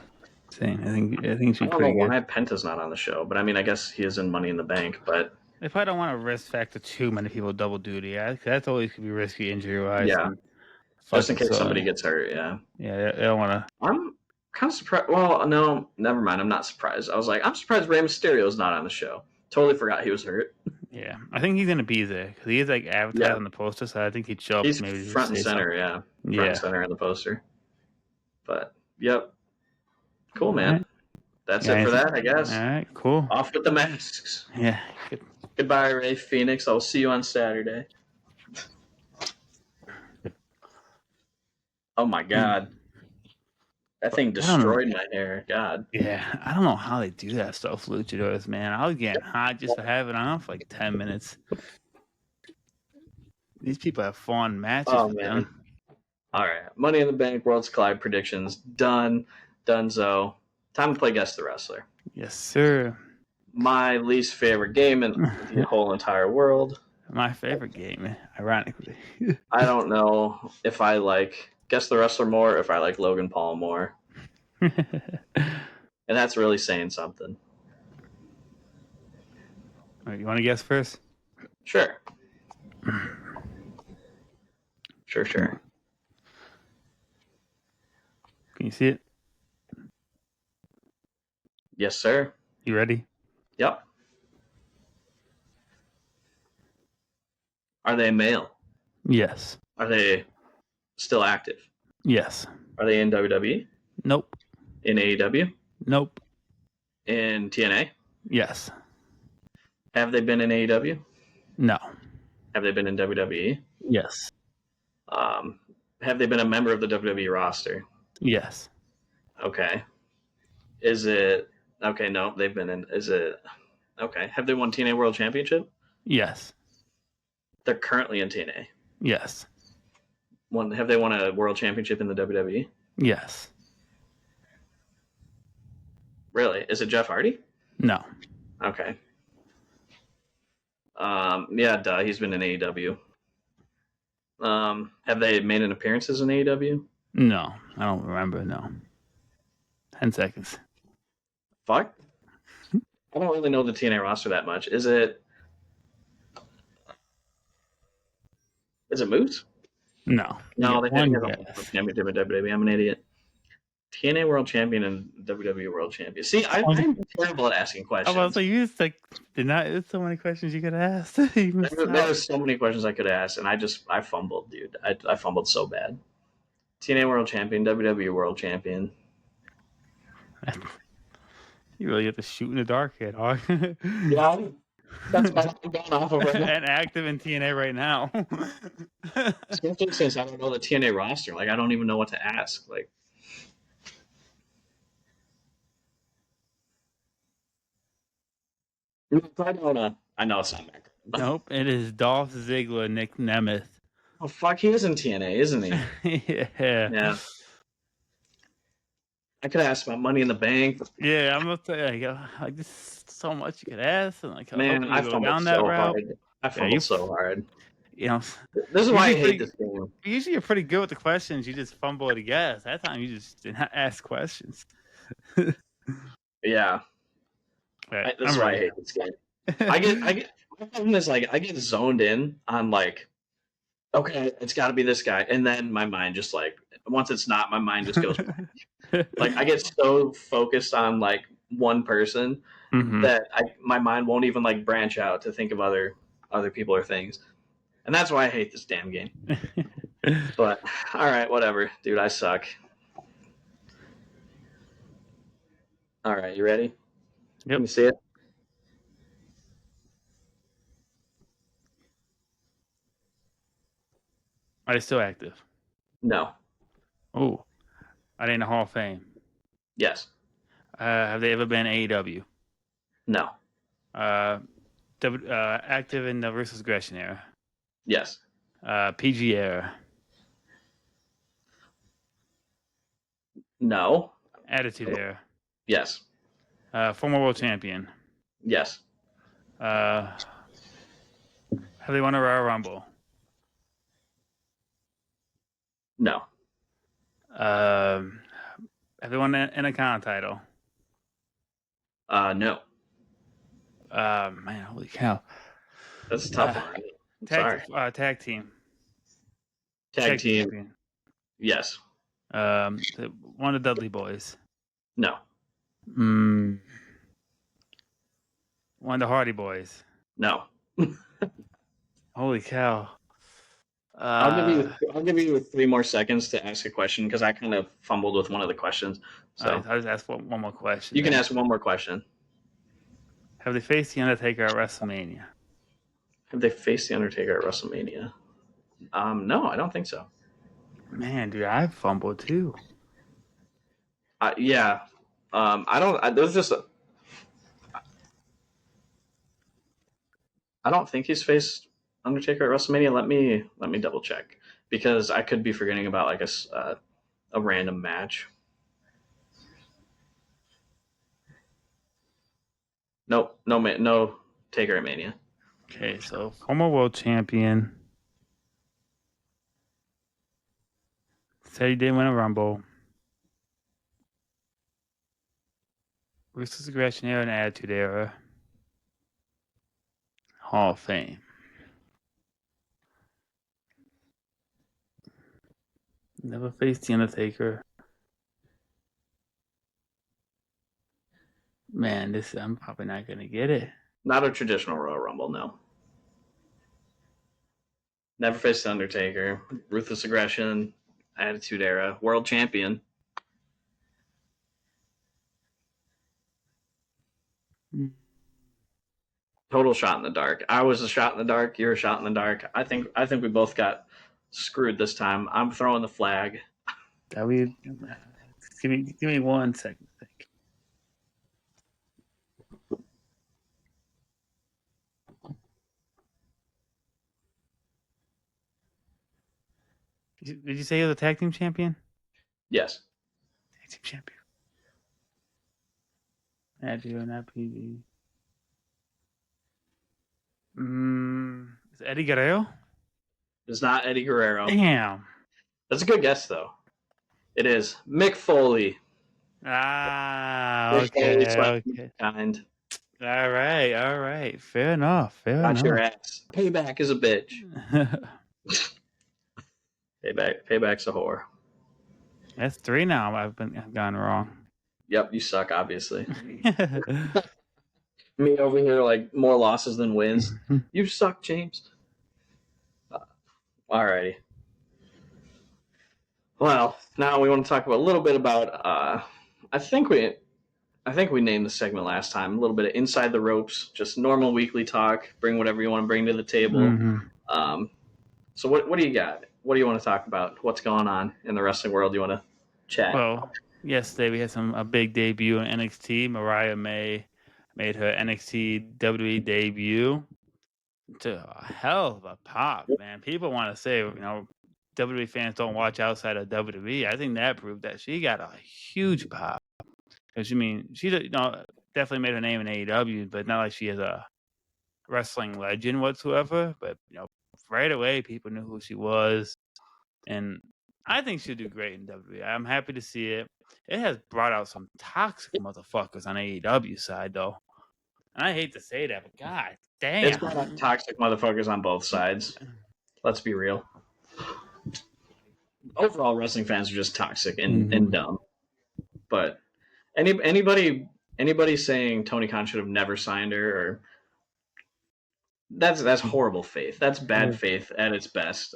I think it's I don't know why Penta's not on the show, but I mean, I guess he is in Money in the Bank, but they probably don't want to risk factor too many people double duty. That's always could be risky injury wise. Yeah, just in case somebody gets hurt. Yeah, they don't want to. I'm kind of surprised. Well, no, never mind. I'm not surprised. I was like, I'm surprised Rey Mysterio's not on the show. Totally forgot he was hurt. Yeah, I think he's gonna be there because he is like advertised on the poster, so I think he'd show up. He's maybe front and center. Front and center in the poster. But yep, cool, man. Right. That's it for that, I guess. All right, cool. Off with the masks. Yeah. Goodbye, Ray Phoenix. I'll see you on Saturday. Oh my God. That thing destroyed my hair. God. Yeah, I don't know how they do that stuff, luchadors, man. I was getting hot just to have it on for like 10 minutes. These people have fun matches with them. All right. Money in the Bank, Worlds Collide predictions. Done. Dunzo. Time to play Guess the Wrestler. Yes, sir. My least favorite game in the whole entire world. My favorite game, ironically. I don't know if I like Guess the Wrestler more, or if I like Logan Paul more. And that's really saying something. All right, you want to guess first? Sure. Sure. Can you see it? Yes, sir. You ready? Yep. Are they male? Yes. Are they still active? Yes. Are they in WWE? Nope. In AEW? Nope. In TNA? Yes. Have they been in AEW? No. Have they been in WWE? Yes. Have they been a member of the WWE roster? Yes. Okay. Is it okay? No, they've been in. Is it okay? Have they won TNA World Championship? Yes. They're currently in TNA. Yes. Have they won a World Championship in the WWE? Yes. Really? Is it Jeff Hardy? No. Okay. Yeah, duh. He's been in AEW. Have they made an appearances in AEW? No. I don't remember. No. 10 seconds. Fuck. I don't really know the TNA roster that much. Is it Moose? No. No, You they got one have a guess. championship in WWE. I'm an idiot. TNA World Champion and WWE World Champion. See, I'm terrible at asking I questions. was like, you just like did not. There's so many questions you could ask. You missed There out. were so many questions I could ask, and I fumbled, dude. I fumbled so bad. TNA World Champion, WWE World Champion. You really have to shoot in the dark here, dog. Yeah, that's what I'm going off of right now. And active in TNA right now. Especially since I don't know the TNA roster. Like, I don't even know what to ask. Like, I know it's not Mac. Nope, it is Dolph Ziggler, Nick Nemeth. Oh, fuck, he is in TNA, isn't he? Yeah. Yeah. I could ask about Money in the Bank. Yeah, I'm gonna tell you, like this is so much you could ask, and like Man, I fumbled down that so route. hard. I fumbled so hard. You know, This is why I usually hate this game. usually you're pretty good with the questions. You just fumble to guess. That time you just did not ask questions. Yeah. Right, This is why I hate this game. My problem is like I get zoned in on like, okay, it's got to be this guy, and then my mind just like once it's not, my mind just goes like I get so focused on like one person that my mind won't even like branch out to think of other people or things, and that's why I hate this damn game. But all right, whatever, dude. I suck. All right, you ready? Yep. Can you see it? Are they still active? No. Oh, are they in the Hall of Fame? Yes. Have they ever been AEW? No. Active in the Ruthless Aggression era? Yes. PG era? No. Attitude era? Yes. Former world champion? Yes. Have they won a Royal Rumble? No. Have they won an Intercontinental title? No. Man, holy cow! That's a tough one. Right? Sorry. Tag team. Tag team. Champion. Yes. One of the Dudley Boys. No. One of the Hardy Boys. No. Holy cow! I'll give you 3 more seconds to ask a question because I kind of fumbled with one of the questions. So I'll just ask one more question. You can ask one more question. Have they faced the Undertaker at WrestleMania? Have they faced the Undertaker at WrestleMania? No, I don't think so. Man, dude, I fumbled too. Yeah. I don't. There's just. I don't think he's faced Undertaker at WrestleMania. Let me double check because I could be forgetting about like a random match. Nope, no Taker at Mania. Okay, so former world champion. Said he didn't win a Rumble. Ruthless Aggression era and Attitude era. Hall of Fame. Never faced the Undertaker. Man, I'm probably not gonna get it. Not a traditional Royal Rumble, no. Never faced the Undertaker. Ruthless Aggression, Attitude Era, World Champion. Total shot in the dark. I was a shot in the dark. You're a shot in the dark. I think we both got screwed this time. I'm throwing the flag. W. Give me 1 second. Did you say he was a tag team champion? Yes. Tag team champion. Agio, not PG. Is it Eddie Guerrero? It's not Eddie Guerrero. Damn. That's a good guess, though. It is Mick Foley. Mick Foley, okay. Kind. All right. Fair enough. Got your ass. Payback is a bitch. Payback's a whore. That's 3 now. I've gone wrong. Yep, you suck, obviously. Me over here, like, more losses than wins. You suck, James. Alrighty. Well, now we want to talk a little bit about. I think we named the segment last time. A little bit of inside the ropes, just normal weekly talk. Bring whatever you want to bring to the table. Mm-hmm. So what do you got? What do you want to talk about? What's going on in the wrestling world? You want to chat? Well, yesterday we had a big debut in NXT. Mariah May made her NXT WWE debut. To a hell of a pop, man. People want to say, WWE fans don't watch outside of WWE. I think that proved that she got a huge pop. Because she definitely made her name in AEW, but not like she is a wrestling legend whatsoever. But right away, people knew who she was, and I think she'll do great in WWE. I'm happy to see it. It has brought out some toxic motherfuckers on AEW side, though. And I hate to say that, but god damn. It's brought out toxic motherfuckers on both sides. Let's be real. Overall, wrestling fans are just toxic and dumb. But anybody saying Tony Khan should have never signed her, or that's horrible faith. That's bad faith at its best.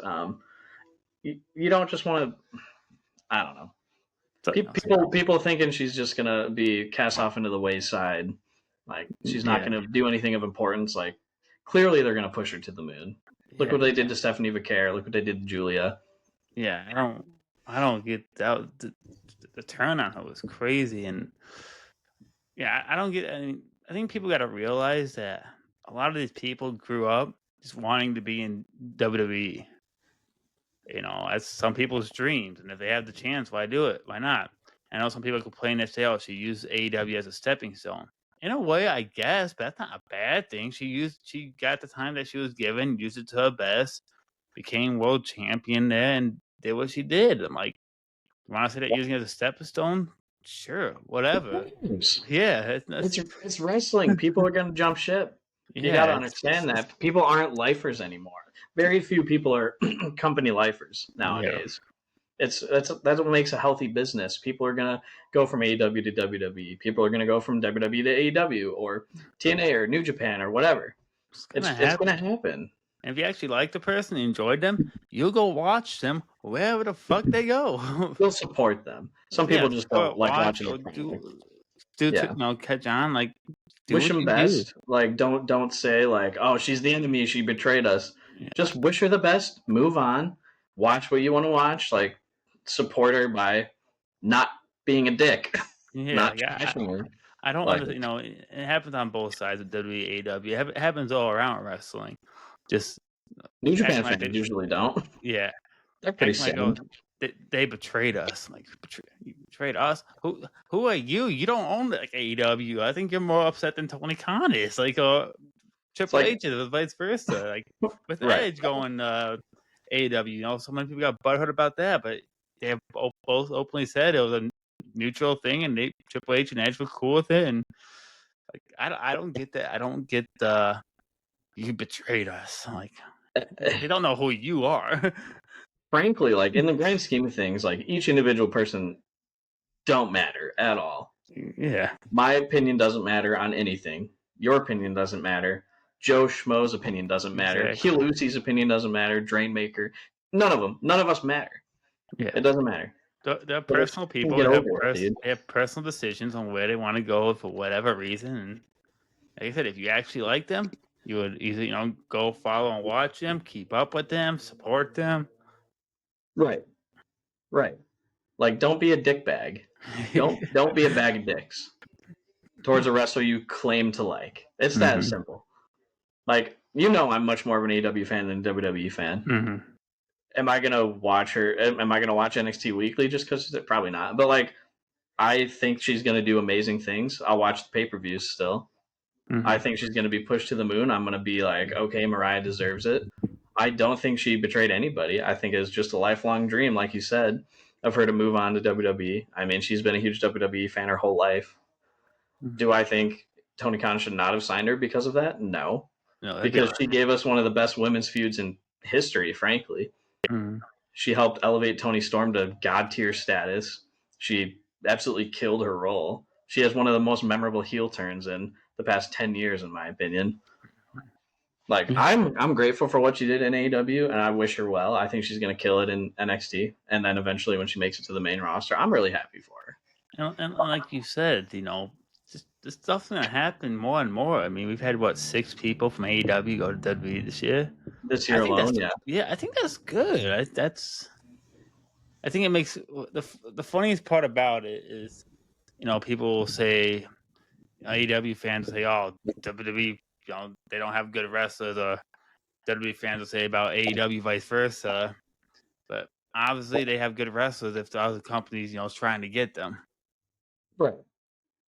You don't just want to. I don't know. People thinking she's just gonna be cast off into the wayside. Like, she's not going to do anything of importance. Like, clearly they're going to push her to the moon. Look what they did to Stephanie Vaquer. Look what they did to Julia. Yeah, I don't get that. The turn on her was crazy, and I don't get. I think people got to realize that a lot of these people grew up just wanting to be in WWE. That's some people's dreams, and if they have the chance, why do it? Why not? I know some people complain that say, "Oh, she used AEW as a stepping stone." In a way, I guess, but that's not a bad thing. She got the time that she was given, used it to her best, became world champion there, and did what she did. I'm like, you want to say that using it as a stepping stone? Sure, whatever. Yeah, it's wrestling. People are going to jump ship. You got to understand that. People aren't lifers anymore. Very few people are company lifers nowadays. That's what makes a healthy business. People are gonna go from AEW to WWE. People are gonna go from WWE to AEW or TNA or New Japan or whatever. It's gonna happen. And if you actually like the person and enjoyed them, you'll go watch them wherever the fuck they go. You'll support them. Some people just don't like watching them. Catch on. Like, wish them best. Like, don't say like, oh, she's the enemy. She betrayed us. Yeah. Just wish her the best. Move on. Watch what you want to watch. Like, support her by not being a dick. I don't want to. It happens on both sides of WWE, AEW. It happens all around wrestling. Just New Japan fans usually don't. Yeah, they're pretty sad. They betrayed us. Like, you betrayed us. Who are you? You don't own like AEW. I think you're more upset than Tony Khan is. Like, Triple H is, vice versa. Like, with Edge going AEW. So many people got butthurt about that, but they have both openly said it was a neutral thing, and Triple H and Edge were cool with it. And like, I don't get that. I don't get you betrayed us. Like, they don't know who you are. Frankly, like, in the grand scheme of things, like, each individual person don't matter at all. Yeah. My opinion doesn't matter on anything. Your opinion doesn't matter. Joe Schmo's opinion doesn't matter. Exactly. Hilusi's opinion doesn't matter. Drainmaker. None of them. None of us matter. Yeah. It doesn't matter. They're personal people. They have personal decisions on where they want to go for whatever reason. And like I said, if you actually like them, you would easily, go follow and watch them, keep up with them, support them. Right. Right. Like, don't be a dick bag. Don't be a bag of dicks towards a wrestler you claim to like. It's that Hmm. simple. Like, I'm much more of an AEW fan than a WWE fan. Hmm. Am I gonna watch her? Am I gonna watch NXT weekly just because? Probably not. But like, I think she's gonna do amazing things. I'll watch the pay-per-views still. I Hmm. think she's gonna be pushed to the moon. I'm gonna be like, okay, Mariah deserves it. I don't think she betrayed anybody. I think it's just a lifelong dream, like you said, of her to move on to WWE. I mean, she's been a huge WWE fan her whole life. Do I think Tony Khan should not have signed her because of that? No, No, that'd be. because she gave us one of the best women's feuds in history, frankly. Mhm. She helped elevate Tony Storm to god tier status. She absolutely killed her role. She has one of the most memorable heel turns in the past 10 years, in my opinion. Like, Yeah. I'm grateful for what she did in AEW, and I wish her well. I think she's going to kill it in NXT, and then eventually when she makes it to the main roster, I'm really happy for her. And like you said, just this stuff's gonna happen more and more. I mean, we've had what 6 people from AEW go to WWE this year. This I year think that's alone, yeah. yeah, I think that's good. I think it makes the funniest part about it is people will say AEW fans say, "Oh, WWE, they don't have good wrestlers," or WWE fans will say about AEW vice versa. But obviously, they have good wrestlers if the other companies, is trying to get them. Right.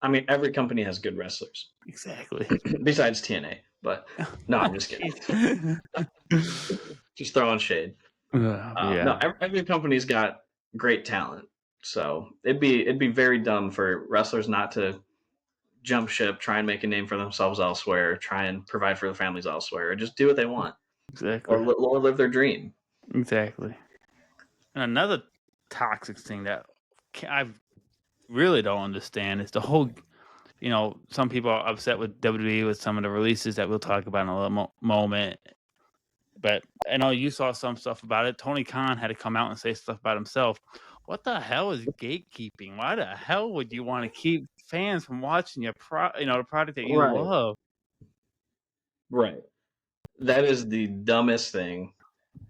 I mean, every company has good wrestlers, Exactly. besides TNA. But no, I'm just kidding. Jeez. Just throwing shade. No, Yeah, every company's got great talent, so it'd be very dumb for wrestlers not to jump ship, try and make a name for themselves elsewhere, try and provide for their families elsewhere, or just do what they want, exactly. or live their dream. Exactly. And another toxic thing that I really don't understand is the whole, some people are upset with WWE with some of the releases that we'll talk about in a little moment. But I know you saw some stuff about it. Tony Khan had to come out and say stuff about himself. What the hell is gatekeeping? Why the hell would you want to keep fans from watching the product that you Right, love? right. That is the dumbest thing.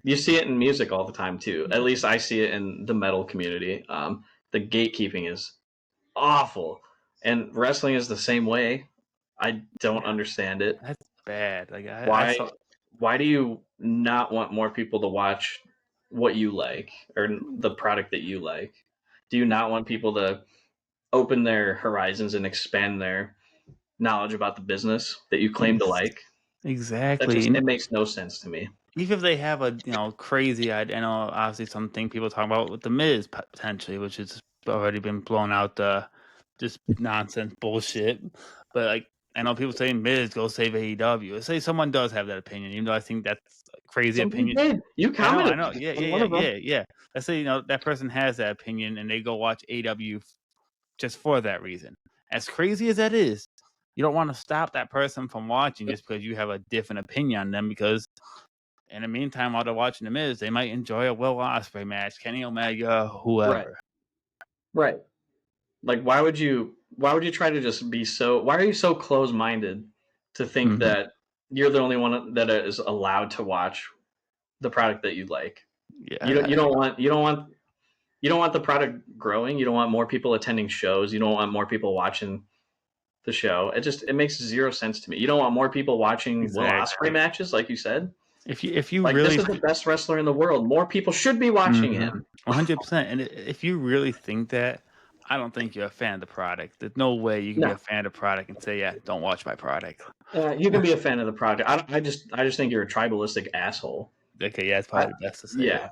You see it in music all the time too. At least I see it in the metal community. The gatekeeping is awful, and wrestling is the same way. I don't Yeah, understand it. that's bad. Like I Why saw. why do you not want more people to watch what you like or the product that you like? Do you not want people to open their horizons and expand their knowledge about the business that you claim to like? That Exactly. just And it makes no sense to me. even if they have a crazy idea, I know obviously something people talk about with the Miz potentially, which has already been blown out just nonsense bullshit. But like I know people saying Miz go save AEW. Let's say someone does have that opinion, even though I think that's a crazy Somebody opinion. did. You I commented know. Yeah, on yeah, one yeah, of them. yeah, yeah. Let's say that person has that opinion and they go watch AEW just for that reason. As crazy as that is, you don't want to stop that person from watching just because you have a different opinion on them because in the meantime, while they're watching The Miz, they might enjoy a Will Ospreay match, Kenny Omega, Right. whoever. Right. Like why would you try to just be so why are you so close minded to think Hmm. that you're the only one that is allowed to watch the product that you like? Yeah, You don't want the product growing. You don't want more people attending shows. You don't want more people watching the show. It makes zero sense to me. You don't want more people watching Will Ospreay exactly. matches, like you said. If you Like, this really, is the best wrestler in the world. More people should be watching him. 100%, and if you really think that, I don't think you're a fan of the product. There's no way you can be No, a fan of the product and say, yeah, don't watch my product. you can be a fan of the product. I just think you're a tribalistic asshole. Okay, yeah, it's I, probably the best to say it. yeah,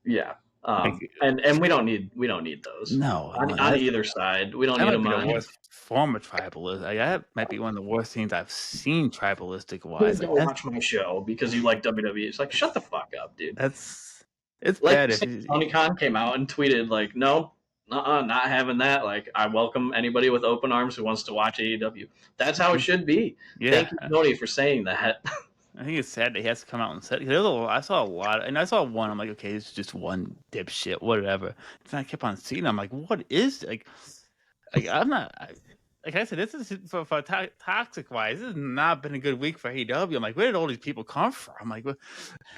yeah. Like, And we don't need those no, on, no, on either side. We don't that need might them be the on. worst form of tribalism. Like, that might be one of the worst things I've seen tribalistic Please wise. Like go watch my show because you like WWE. It's like, shut the fuck up, dude. that's it's Like bad you if said, you. Tony Khan came out and tweeted like, "No, not having that. Like, I welcome anybody with open arms who wants to watch AEW. That's how it should be." Yeah, Thank you, Tony, for saying that. I think it's sad that he has to come out and say. I saw a lot, and I saw one. I'm like, okay, it's just one dipshit, whatever. And I kept on seeing. I'm like, what is like I'm not. like I said, this is for toxic wise. This has not been a good week for AEW. I'm like, where did all these people come from? I'm like,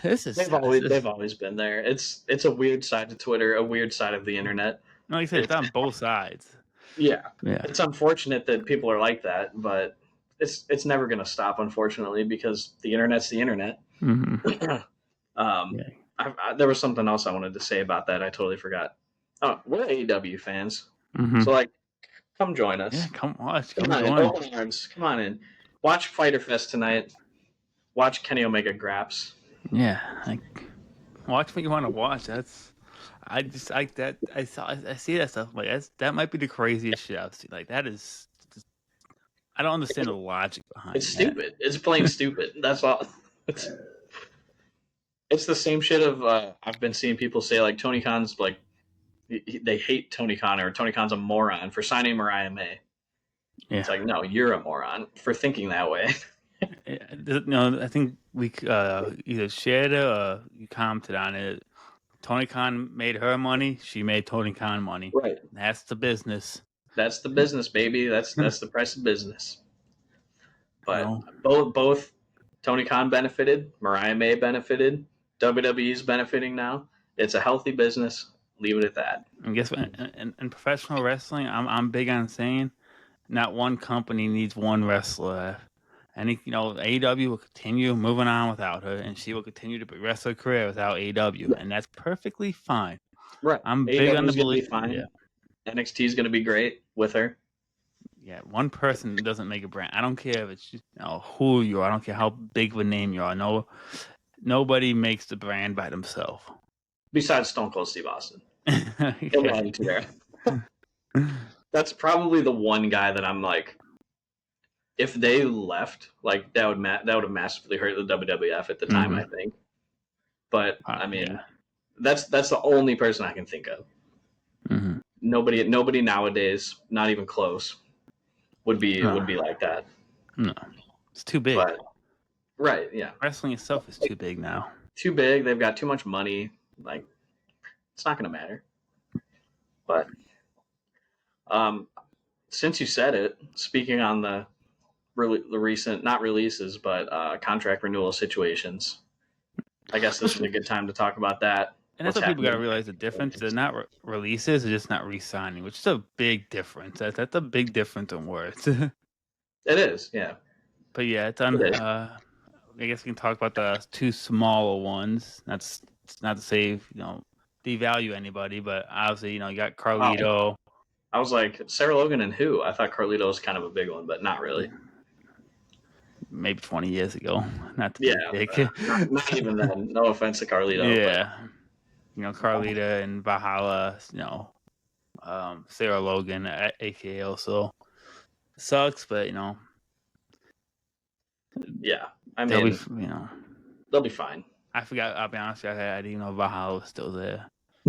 this is They've always been there. It's a weird side of Twitter, a weird side of the internet. like I said, it's It's on both sides. yeah, Yeah. it's unfortunate that people are like that, but it's never going to stop, unfortunately, because the internet's the internet. Mm-hmm. um, Yeah. there was something else I wanted to say about that. I totally forgot. Oh, we're AEW fans, Mm-hmm. so like, come join Yeah. us. Come watch. Come Come on in, join. open arms. Come on in. Watch Fighter Fest tonight. Watch Kenny Omega Graps. Yeah. Like, watch what you want to watch. That's. I just like that. I see that stuff. Like that might be the craziest shit I've seen. Like that is. Just, I don't understand the logic behind It's that. stupid. It's plain stupid. That's all. It's the same shit of I've been seeing people say like Tony Khan's like they hate Tony Khan or Tony Khan's a moron for signing Mariah May. Yeah. It's like no, you're a moron for thinking that way. No, I think we either shared it or you commented on it. Tony Khan made her money. She made Tony Khan money. Right. That's the business. That's the business, baby. That's the price of business. You But know, both Tony Khan benefited, Mariah May benefited, WWE's benefiting now. It's a healthy business. Leave it at that. and guess what? In professional wrestling, I'm big on saying not one company needs one wrestler. And AEW will continue moving on without her, and she will continue to progress her career without AEW, and that's perfectly fine. Right. I'm big on AEW the is going to be belief. fine. Yeah. NXT is going to be great with her. Yeah, one person doesn't make a brand. I don't care if it's who you are. I don't care how big of a name you are. No, nobody makes the brand by themselves. Besides Stone Cold Steve Austin. Okay. That's probably the one guy that I'm like, if they left, like that would have massively hurt the WWF at the time, I think. But I mean, yeah. that's the only person I can think of. Mm-hmm. Nobody nowadays, not even close, would be like that. No, it's too big. But right, yeah, Wrestling itself is too big now. too big. They've got too much money. Like, it's not going to matter. But since you said it, speaking on the recent, not releases, but contract renewal situations, I guess this is a good time to talk about that. And that's what people got to realize the difference. They're not releases, they're just not re-signing, which is a big difference. That's a big difference in words. It is, yeah. But yeah, it's on. I guess we can talk about the two smaller ones. That's not to say devalue anybody, but obviously you got Carlito. I was like, Sarah Logan and who? I thought Carlito was kind of a big one, but not really. Maybe 20 years ago. Not to be big. Not even then. No offense to Carlito. Yeah. But... Carlita and Valhalla, Sarah Logan, aka also sucks, but yeah. I mean, they'll be fine. I forgot. I'll be honest. I didn't even know Valhalla was still there.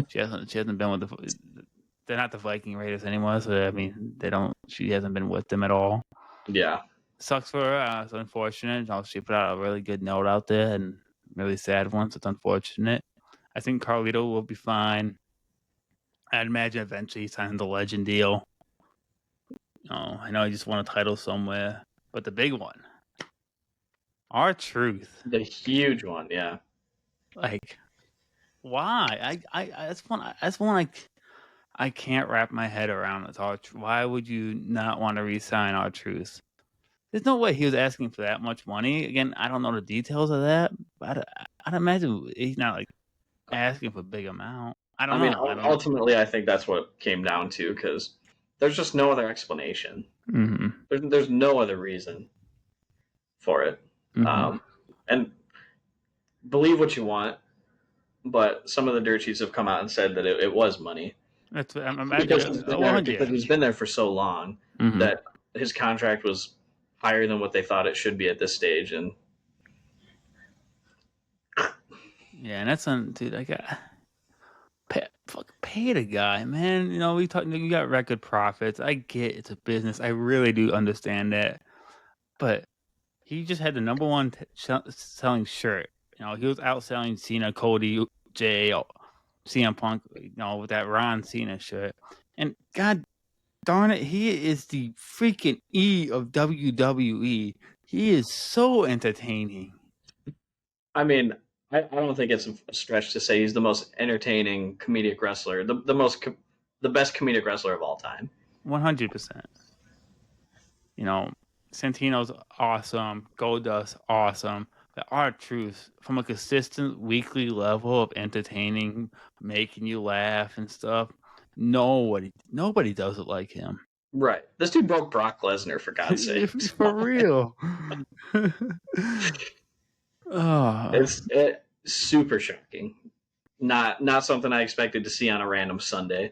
She hasn't been with they're not the Viking Raiders anymore, so I mean she hasn't been with them at all. Yeah. Sucks for her. It's unfortunate. She put out a really good note out there and really sad one, so it's unfortunate. I think Carlito will be fine. I'd imagine eventually he signs the Legend deal. I know he just won a title somewhere, but the big one, R-Truth, the huge one, yeah. Like, why? That's one I can't wrap my head around. Why would you not want to re-sign R-Truth? There's no way he was asking for that much money. Again, I don't know the details of that, but I'd imagine he's not like asking for a big amount. I don't know. Ultimately, I think that's what it came down to because there's just no other explanation. Mm-hmm. There's no other reason for it. Mm-hmm. And believe what you want, but some of the dirt sheets have come out and said that it was money. Because he's been there for so long that his contract was higher than what they thought it should be at this stage, and yeah, and that's dude. I got pay the guy, man. We talk. You got record profits. I get it's a business. I really do understand that, but he just had the number one selling shirt. He was outselling Cena, Cody, Jay, CM Punk. With that Ron Cena shirt, and God darn it, he is the freaking E of WWE. He is so entertaining. I mean, I don't think it's a stretch to say he's the most entertaining comedic wrestler, the best comedic wrestler of all time. 100%. Santino's awesome. Goldust awesome. But R-Truth, from a consistent weekly level of entertaining, making you laugh and stuff, nobody does it like him. Right. This dude broke Brock Lesnar, for God's sake. For real. It's super shocking. Not something I expected to see on a random Sunday.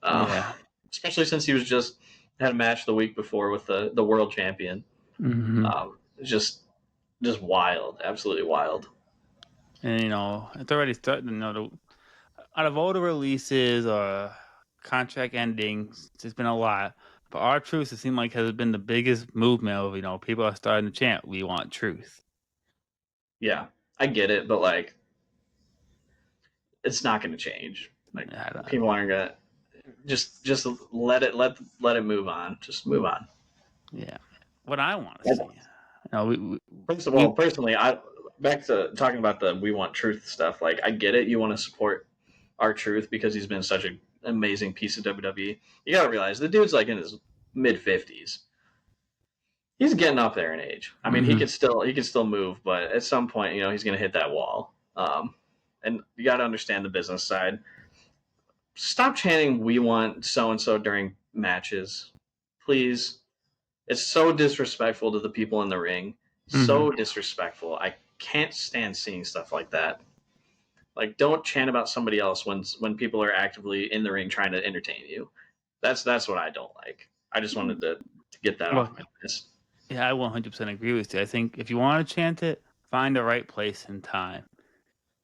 Yeah. Especially since he was just had a match the week before with the world champion. Mm-hmm. Just wild, absolutely wild. And it's already starting. Out of all the releases or contract endings, there's been a lot. But R-Truth, it seems like, has been the biggest movement of people are starting to chant, "We want truth." Yeah, I get it, but like, it's not going to change. Like, people aren't gonna just let it move on. Just move on. Yeah, what I want to see. First of all, personally, back to talking about the "we want truth" stuff. Like, I get it. You want to support R-Truth because he's been such an amazing piece of WWE. You got to realize the dude's like in his mid-50s. He's getting up there in age. I mean, he could still move, but at some point, he's going to hit that wall. And you got to understand the business side. Stop chanting "we want so and so" during matches, please. It's so disrespectful to the people in the ring. So disrespectful. I can't stand seeing stuff like that. Like, don't chant about somebody else when people are actively in the ring trying to entertain you. That's what I don't like. I just wanted to get that off my list. Yeah, I 100% agree with you. I think if you want to chant it, find the right place and time.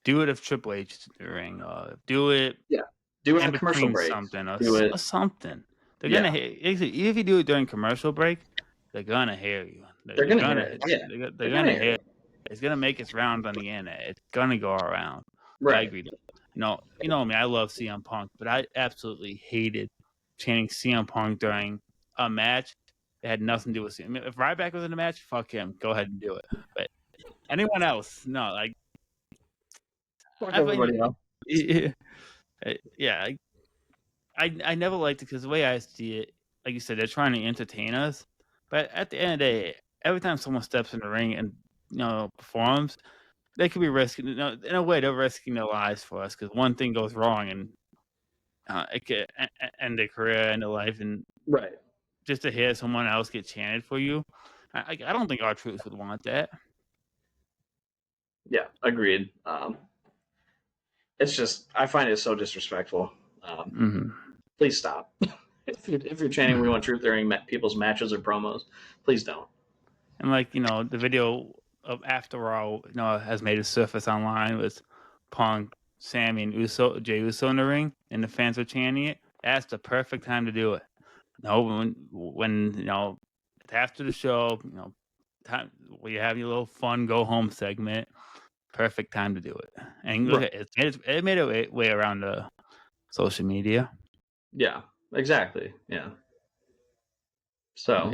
Do it if Triple H is in the ring. Do it. Yeah. Do it in on commercial between break. Something Do it. or something. They're gonna hear. If you do it during commercial break, they're gonna hear you. They're gonna hear it. Yeah. They're gonna hear it. It's gonna make its rounds on the internet. It's gonna go around. Right. I agree. You know me. I love CM Punk, but I absolutely hated chanting CM Punk during a match. It had nothing to do with CM. If Ryback was in the match, fuck him. Go ahead and do it. But anyone else, no. Like, fuck everybody else. Yeah. I never liked it because the way I see it, like you said, they're trying to entertain us. But at the end of the day, every time someone steps in the ring and performs, they could be risking. In a way, they're risking their lives for us because one thing goes wrong and it could end their career, end their life, and right. Just to hear someone else get chanted for you, I don't think R-Truth would want that. Yeah, agreed. It's just I find it so disrespectful. Please stop. If you're chanting "we want truth" during people's matches or promos, please don't. And the video of After All, has made a surface online with Punk, Sammy, and Jey Uso in the ring, and the fans are chanting it. That's the perfect time to do it. When it's after the show, time where you have your little fun go home segment. Perfect time to do it. And look, it made a way around the social media. Yeah, exactly. Yeah. So,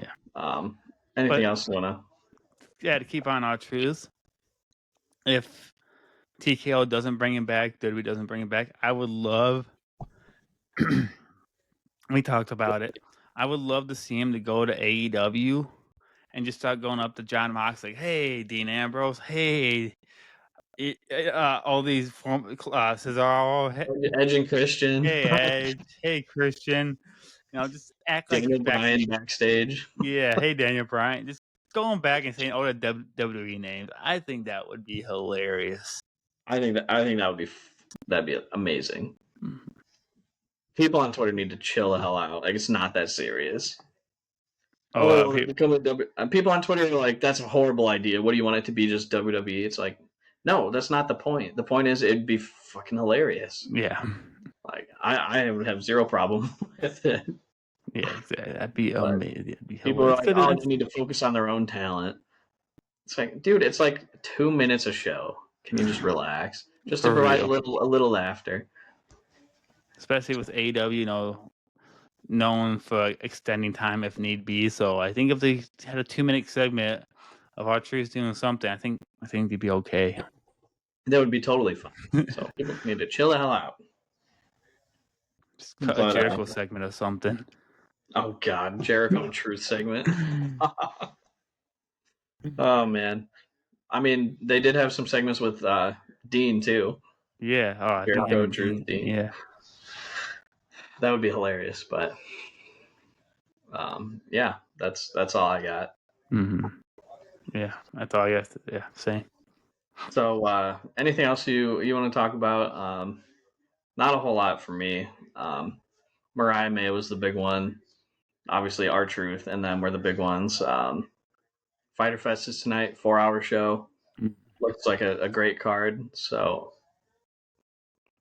anything else you wanna? Yeah, to keep on R-Truth. If TKO doesn't bring him back, WWE doesn't bring him back, I would love. We talked about it. I would love to see him to go to AEW and just start going up to John Moxley. Hey, Dean Ambrose. Hey, all these Cesaro. Edge and Christian. Hey, Edge. Hey, Christian. Just act like Daniel Bryan backstage. Yeah. Hey, Daniel Bryan. Just going back and saying all the WWE names. I think that would be hilarious. I think that'd be amazing. Mm-hmm. People on Twitter need to chill the hell out. Like, it's not that serious. People on Twitter are like, "That's a horrible idea. What do you want it to be? Just WWE?" It's like, no, that's not the point. The point is it'd be fucking hilarious. Yeah. Like, I would have zero problem with it. Yeah, exactly. That'd be amazing. People are like, "Oh, they need to focus on their own talent." It's like, dude, it's like 2 minutes a show. Can you just relax? Just to provide a little laughter. Especially with AEW, known for extending time if need be. So I think if they had a 2-minute segment of our truth doing something, I think they'd be okay. That would be totally fine. So people need to chill the hell out. Just cut a But Jericho segment or something. oh god, Jericho and Truth segment. Oh man, I mean they did have some segments with Dean too. Yeah. Oh, I think Jericho him and and Truth Dean. Yeah. That would be hilarious. But yeah, that's all I got. Mm-hmm. Yeah. That's all I guess. Yeah. Same. So anything else you want to talk about? Not a whole lot for me. Mariah May was the big one. Obviously, R-Truth and them were the big ones. Fighter Fest is tonight, 4-hour show. Looks like a great card. So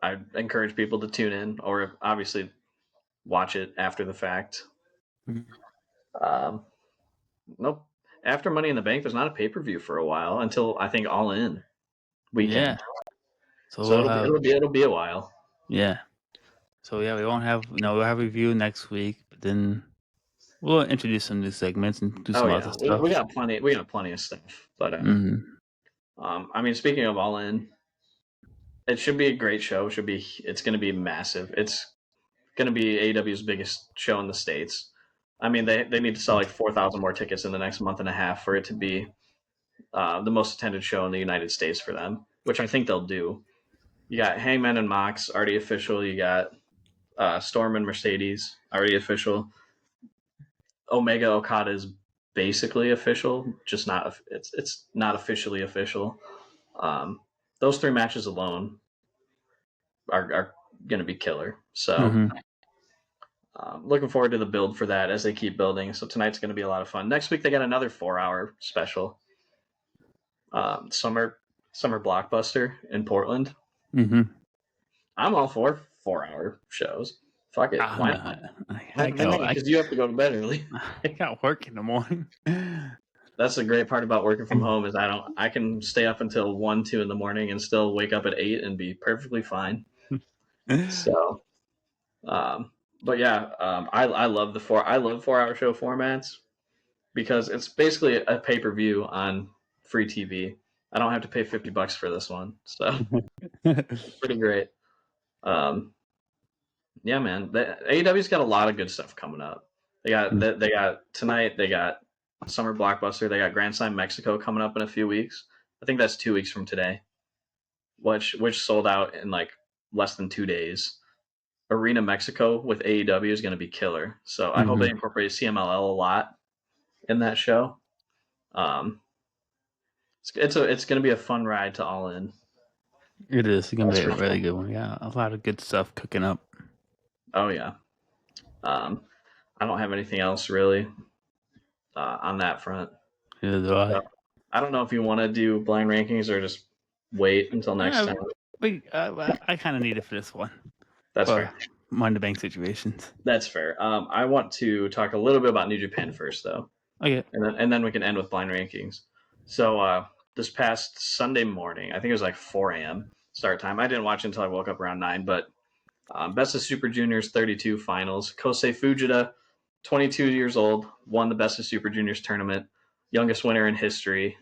I encourage people to tune in, or obviously watch it after the fact. Um, nope. After Money in the Bank, there's not a pay per view for a while until I think All In weekend. Yeah. So it'll be a while. Yeah. So yeah, we won't have we'll have a review next week, but then we'll introduce some new segments and do some other stuff. We got plenty of stuff. But I mean, speaking of All In, it should be a great show. It's going to be massive. It's going to be AEW's biggest show in the States. I mean, they need to sell like 4,000 more tickets in the next month and a half for it to be the most attended show in the United States for them, which I think they'll do. You got Hangman and Mox already official. You got Storm and Mercedes already official. Omega Okada is basically official, just not it's not officially official. Those 3 matches alone are going to be killer. So looking forward to the build for that as they keep building. So tonight's going to be a lot of fun. Next week they got another 4-hour special. Summer blockbuster in Portland. I'm all for 4-hour shows. Fuck it. Why not? Because you have to go to bed early. I got work in the morning. That's the great part about working from home is I can stay up until 1, 2 in the morning and still wake up at 8 and be perfectly fine. So, but yeah, I love 4-hour show formats because it's basically a pay-per-view on free TV. I don't have to pay $50 for this one, so it's pretty great. Yeah, man, AEW's got a lot of good stuff coming up. They got tonight. They got Summer Blockbuster. They got Grand Slam Mexico coming up in a few weeks. I think that's 2 weeks from today, which sold out in like less than 2 days. Arena Mexico with AEW is going to be killer. So I hope they incorporate CMLL a lot in that show. It's going to be a fun ride to All In. It is. It's going to be a really good one. Yeah, a lot of good stuff cooking up. Oh yeah. I don't have anything else really on that front. Neither do I. So, I don't know if you want to do blind rankings or just wait until next time. I kind of need it for this one. That's fair. Mind the bank situations. That's fair. I want to talk a little bit about New Japan first, though. Okay. And then we can end with blind rankings. So this past Sunday morning, I think it was like 4 a.m. start time. I didn't watch until I woke up around 9, but Best of Super Juniors 32 finals. Kosei Fujita, 22 years old, won the Best of Super Juniors tournament, youngest winner in history.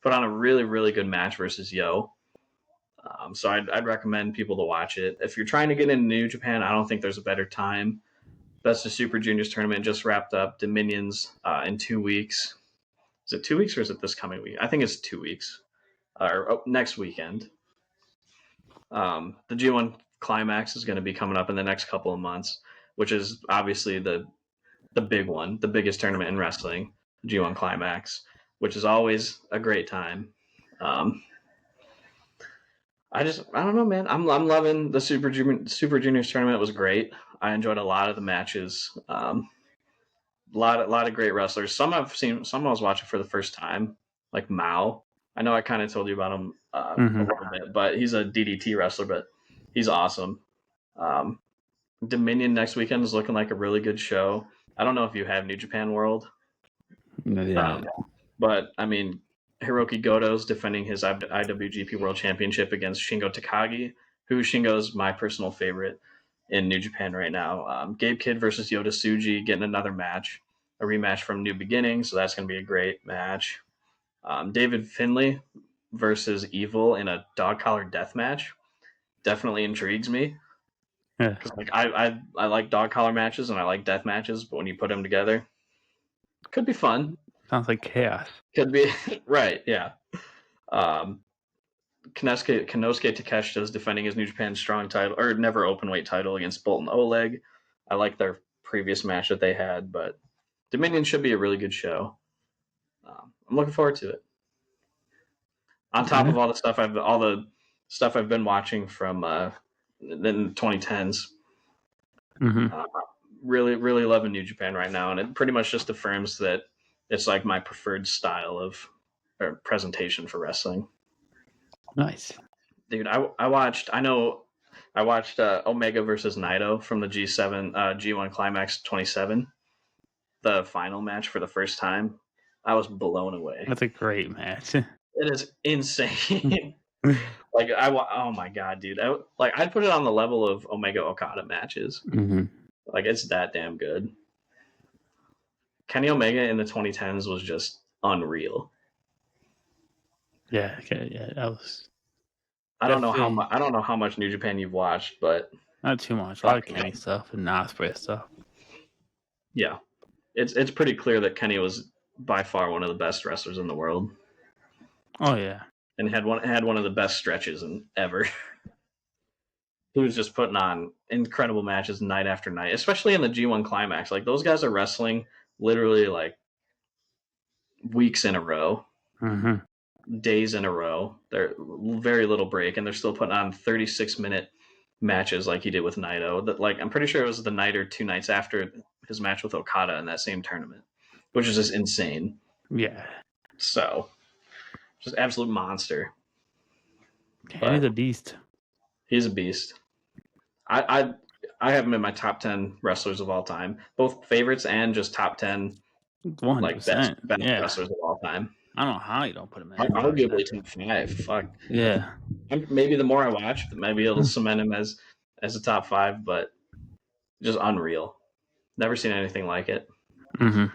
Put on a really, really good match versus Yo. So I'd recommend people to watch it. If you're trying to get into New Japan, I don't think there's a better time. Best of Super Juniors tournament just wrapped up. Dominion's in 2 weeks. Is it 2 weeks or is it this coming week? I think it's 2 weeks. Or next weekend. The G1 Climax is going to be coming up in the next couple of months, which is obviously the big one, the biggest tournament in wrestling, G1 Climax, which is always a great time. I don't know, man. I'm loving the Super Juniors tournament. It was great. I enjoyed a lot of the matches. A lot of great wrestlers. Some I've seen. Some I was watching for the first time, like Mao. I know I kind of told you about him a little bit, but he's a DDT wrestler, but he's awesome. Dominion next weekend is looking like a really good show. I don't know if you have New Japan World. Yeah. But I mean, Hiroki Goto's defending his IWGP World Championship against Shingo Takagi, who Shingo's my personal favorite. in New Japan right now. Gabe Kidd versus Yota Tsuji getting another match, a rematch from New Beginning, so that's going to be a great match. David Finlay versus Evil in a dog collar death match definitely intrigues me Yeah. because like I like dog collar matches and I like death matches, but when you put them together, could be fun. Sounds like chaos. Could be right, yeah. Um, Konosuke Takeshita is defending his New Japan Strong title or never openweight title against Bolton Oleg. I like their previous match that they had, but Dominion should be a really good show. I'm looking forward to it. On top of all the stuff I've been watching from the 2010s. Mm-hmm. Really, really loving New Japan right now, and it pretty much just affirms that it's like my preferred style of presentation for wrestling. Nice. Dude, I watched Omega versus Naito from the G1 Climax 27, the final match for the first time. I was blown away. That's a great match. It is insane. Like oh my god, dude! I'd put it on the level of Omega Okada matches. Mm-hmm. Like it's that damn good. Kenny Omega in the 2010s was just unreal. Yeah. Okay. Yeah. That was. I don't know Definitely how much New Japan you've watched, but not too much. A lot of Kenny stuff and Osprey stuff. yeah, it's pretty clear that Kenny was by far one of the best wrestlers in the world. Oh yeah, and had one of the best stretches in ever. He was just putting on incredible matches night after night, especially in the G1 Climax. Like those guys are wrestling literally like weeks in a row, days in a row. They're very little break, and they're still putting on 36-minute matches like he did with Naito. That like I'm pretty sure it was the night or 2 nights after his match with Okada in that same tournament, which is just insane. Yeah. So, just absolute monster. Kenny's a beast. He's a beast. I have him in my top 10 wrestlers of all time, both favorites and just top 10 100%. like best wrestlers of all time. I don't know how you don't put him in. Arguably top 5. Fuck. Yeah. Maybe the more I watch, maybe it'll cement him as a top 5, but just unreal. Never seen anything like it. Mm-hmm.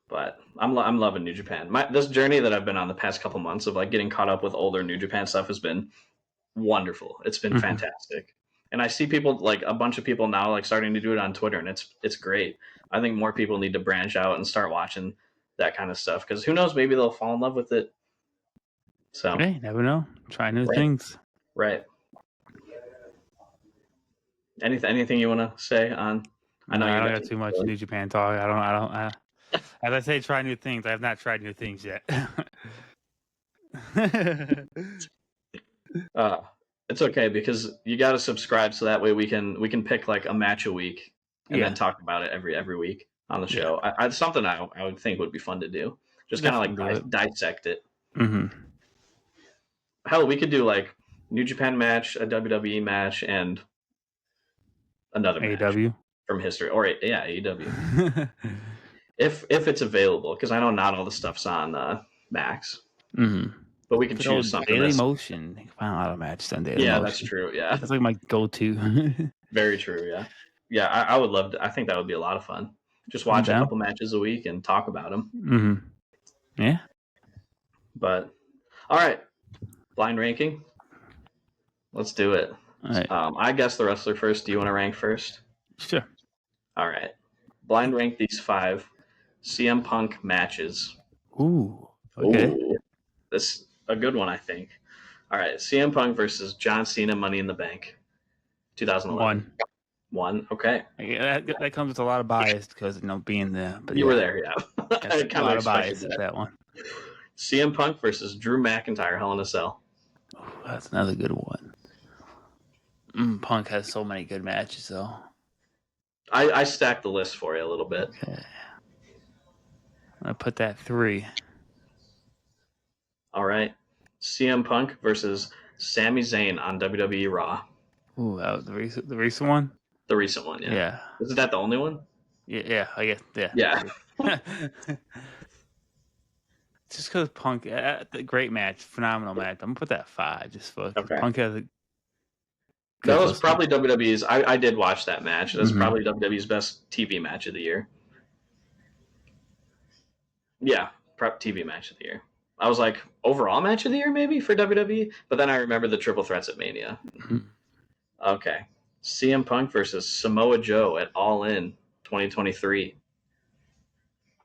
But I'm loving New Japan. This journey that I've been on the past couple months of like getting caught up with older New Japan stuff has been wonderful. It's been fantastic. And I see people like a bunch of people now like starting to do it on Twitter, and it's great. I think more people need to branch out and start watching that kind of stuff because who knows, maybe they'll fall in love with it. So hey, never know. Try new things. Right. Anything you want to say on? I know I don't got too much New Japan talk. I don't. As I say, try new things. I have not tried new things yet. It's okay because you got to subscribe so that way we can pick like a match a week and then talk about it every week on the show. It's something I would think would be fun to do. Just kind of like dissect it. Mm-hmm. Hell, we could do like New Japan match, a WWE match, and another match from history, or AEW. if it's available, because I know not all the stuff's on Max. Mm-hmm. But we can choose something. Daily Motion. You can find a lot of matches on Daily Motion. Yeah, that's true. Yeah, that's like my go-to. Very true. Yeah, yeah. I would love to. I think that would be a lot of fun. Just watch a couple matches a week and talk about them. Mm-hmm. Yeah. But all right, blind ranking. Let's do it. All right. I guess the wrestler first. Do you want to rank first? Sure. All right. Blind rank these 5 CM Punk matches. Ooh. Okay. Ooh. This a good one, I think. All right, CM Punk versus John Cena, Money in the Bank, 2011. 1. Okay. Yeah, that comes with a lot of bias because being there. But you were there, yeah. I kind of a lot of bias that one. CM Punk versus Drew McIntyre, Hell in a Cell. Ooh, that's another good one. Punk has so many good matches, though. I stacked the list for you a little bit. Okay. I'm gonna put that 3. All right, CM Punk versus Sami Zayn on WWE Raw. Ooh, the recent one. The recent one, yeah. Yeah. Isn't that the only one? Yeah. I guess. Yeah. Yeah. Just because Punk, great match, phenomenal match. I'm gonna put that 5 just for Punk has That Good was listen. probably WWE's. I did watch that match. That's Mhm. probably WWE's best TV match of the year. Yeah, prep TV match of the year. I was like, overall match of the year maybe for WWE, but then I remember the triple threats at Mania. Mhm. Okay, CM Punk versus Samoa Joe at All In 2023.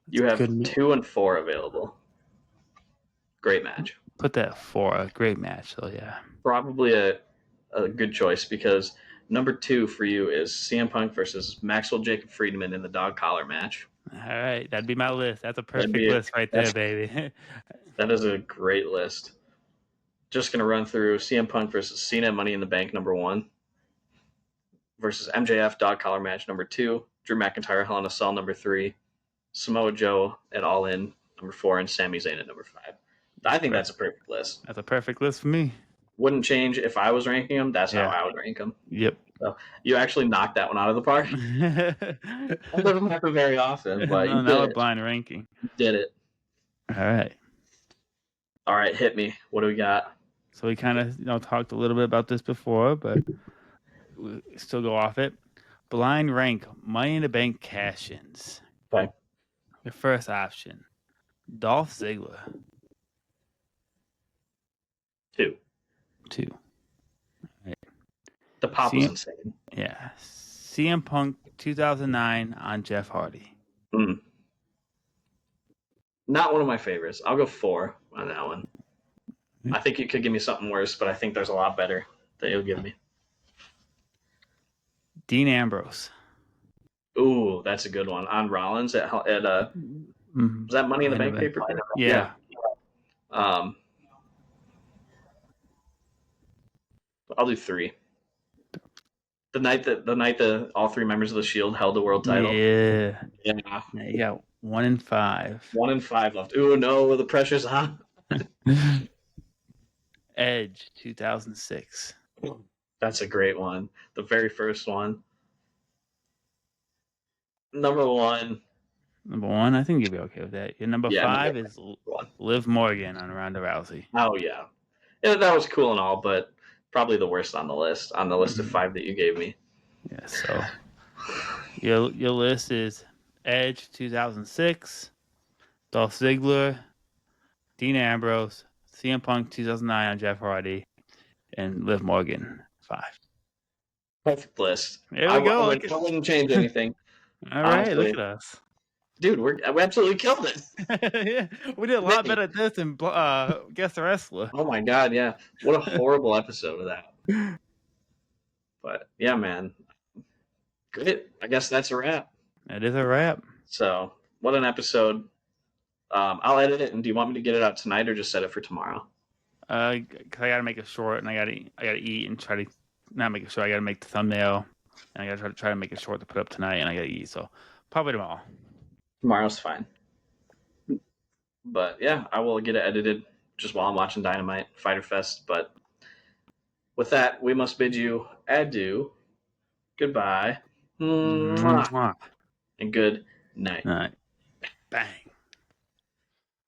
You have Good. 2 and 4 available. Great match. Put that for a great match. So yeah. Probably a good choice because number 2 for you is CM Punk versus Maxwell Jacob Friedman in the dog collar match. All right, that'd be my list. That's a That'd perfect be list right there, baby. that is a great list. Just gonna run through CM Punk versus Cena Money in the Bank number 1 versus MJF dog collar match number 2, Drew McIntyre Hell in a Cell number 3, Samoa Joe at All In number 4, and Sami Zayn at number 5. I think that's a perfect list. That's a perfect list for me. Wouldn't change if I was ranking them. That's how I would rank them. Yep. So you actually knocked that one out of the park. That doesn't happen very often, but No, you now did we're it. blind ranking. You did it. All right. All right, hit me. What do we got? So we kind of talked a little bit about this before, but we still go off it. Blind rank Money in the Bank cash-ins. Okay. Your first option, Dolph Ziggler. 2. 2. Right. The pop was insane. Yeah. CM Punk 2009 on Jeff Hardy. Not one of my favorites. I'll go 4 on that one. I think you could give me something worse, but I think there's a lot better that you'll give me. Dean Ambrose. Ooh, that's a good one. On Rollins at was that Money in the Bank paper? Yeah. I'll do 3. The night that all 3 members of the Shield held the world title. Yeah. Yeah. You got 1 and 5. 1 and 5 left. Ooh, no, the pressure's on. Edge 2006. That's a great one. The very first one. Number 1. Number 1, I think you'll be okay with that. Your number 5 is Liv Morgan on Ronda Rousey. Oh yeah, that was cool and all, but probably the worst on the list. On the list of 5 that you gave me. Yeah. So your list is Edge 2006, Dolph Ziggler, Dean Ambrose, CM Punk 2009 on Jeff Hardy, and Liv Morgan 5. Perfect list. There we go. I wouldn't change anything. All right, honestly. Look at us. Dude, we absolutely killed it. Yeah, we did a lot better at this than Guess the Wrestler. Oh my god, yeah. What a horrible episode of that. But yeah, man. Good. I guess that's a wrap. It is a wrap. So, what an episode. I'll edit it, and do you want me to get it out tonight or just set it for tomorrow? Cause I gotta make it short, and I gotta eat and try to not make it short. I gotta make the thumbnail, and I gotta try to make it short to put up tonight, and I gotta eat. So probably tomorrow. Tomorrow's fine. But yeah, I will get it edited just while I'm watching Dynamite, Fighter Fest. But with that, we must bid you adieu, goodbye, and good night. All right. Bang.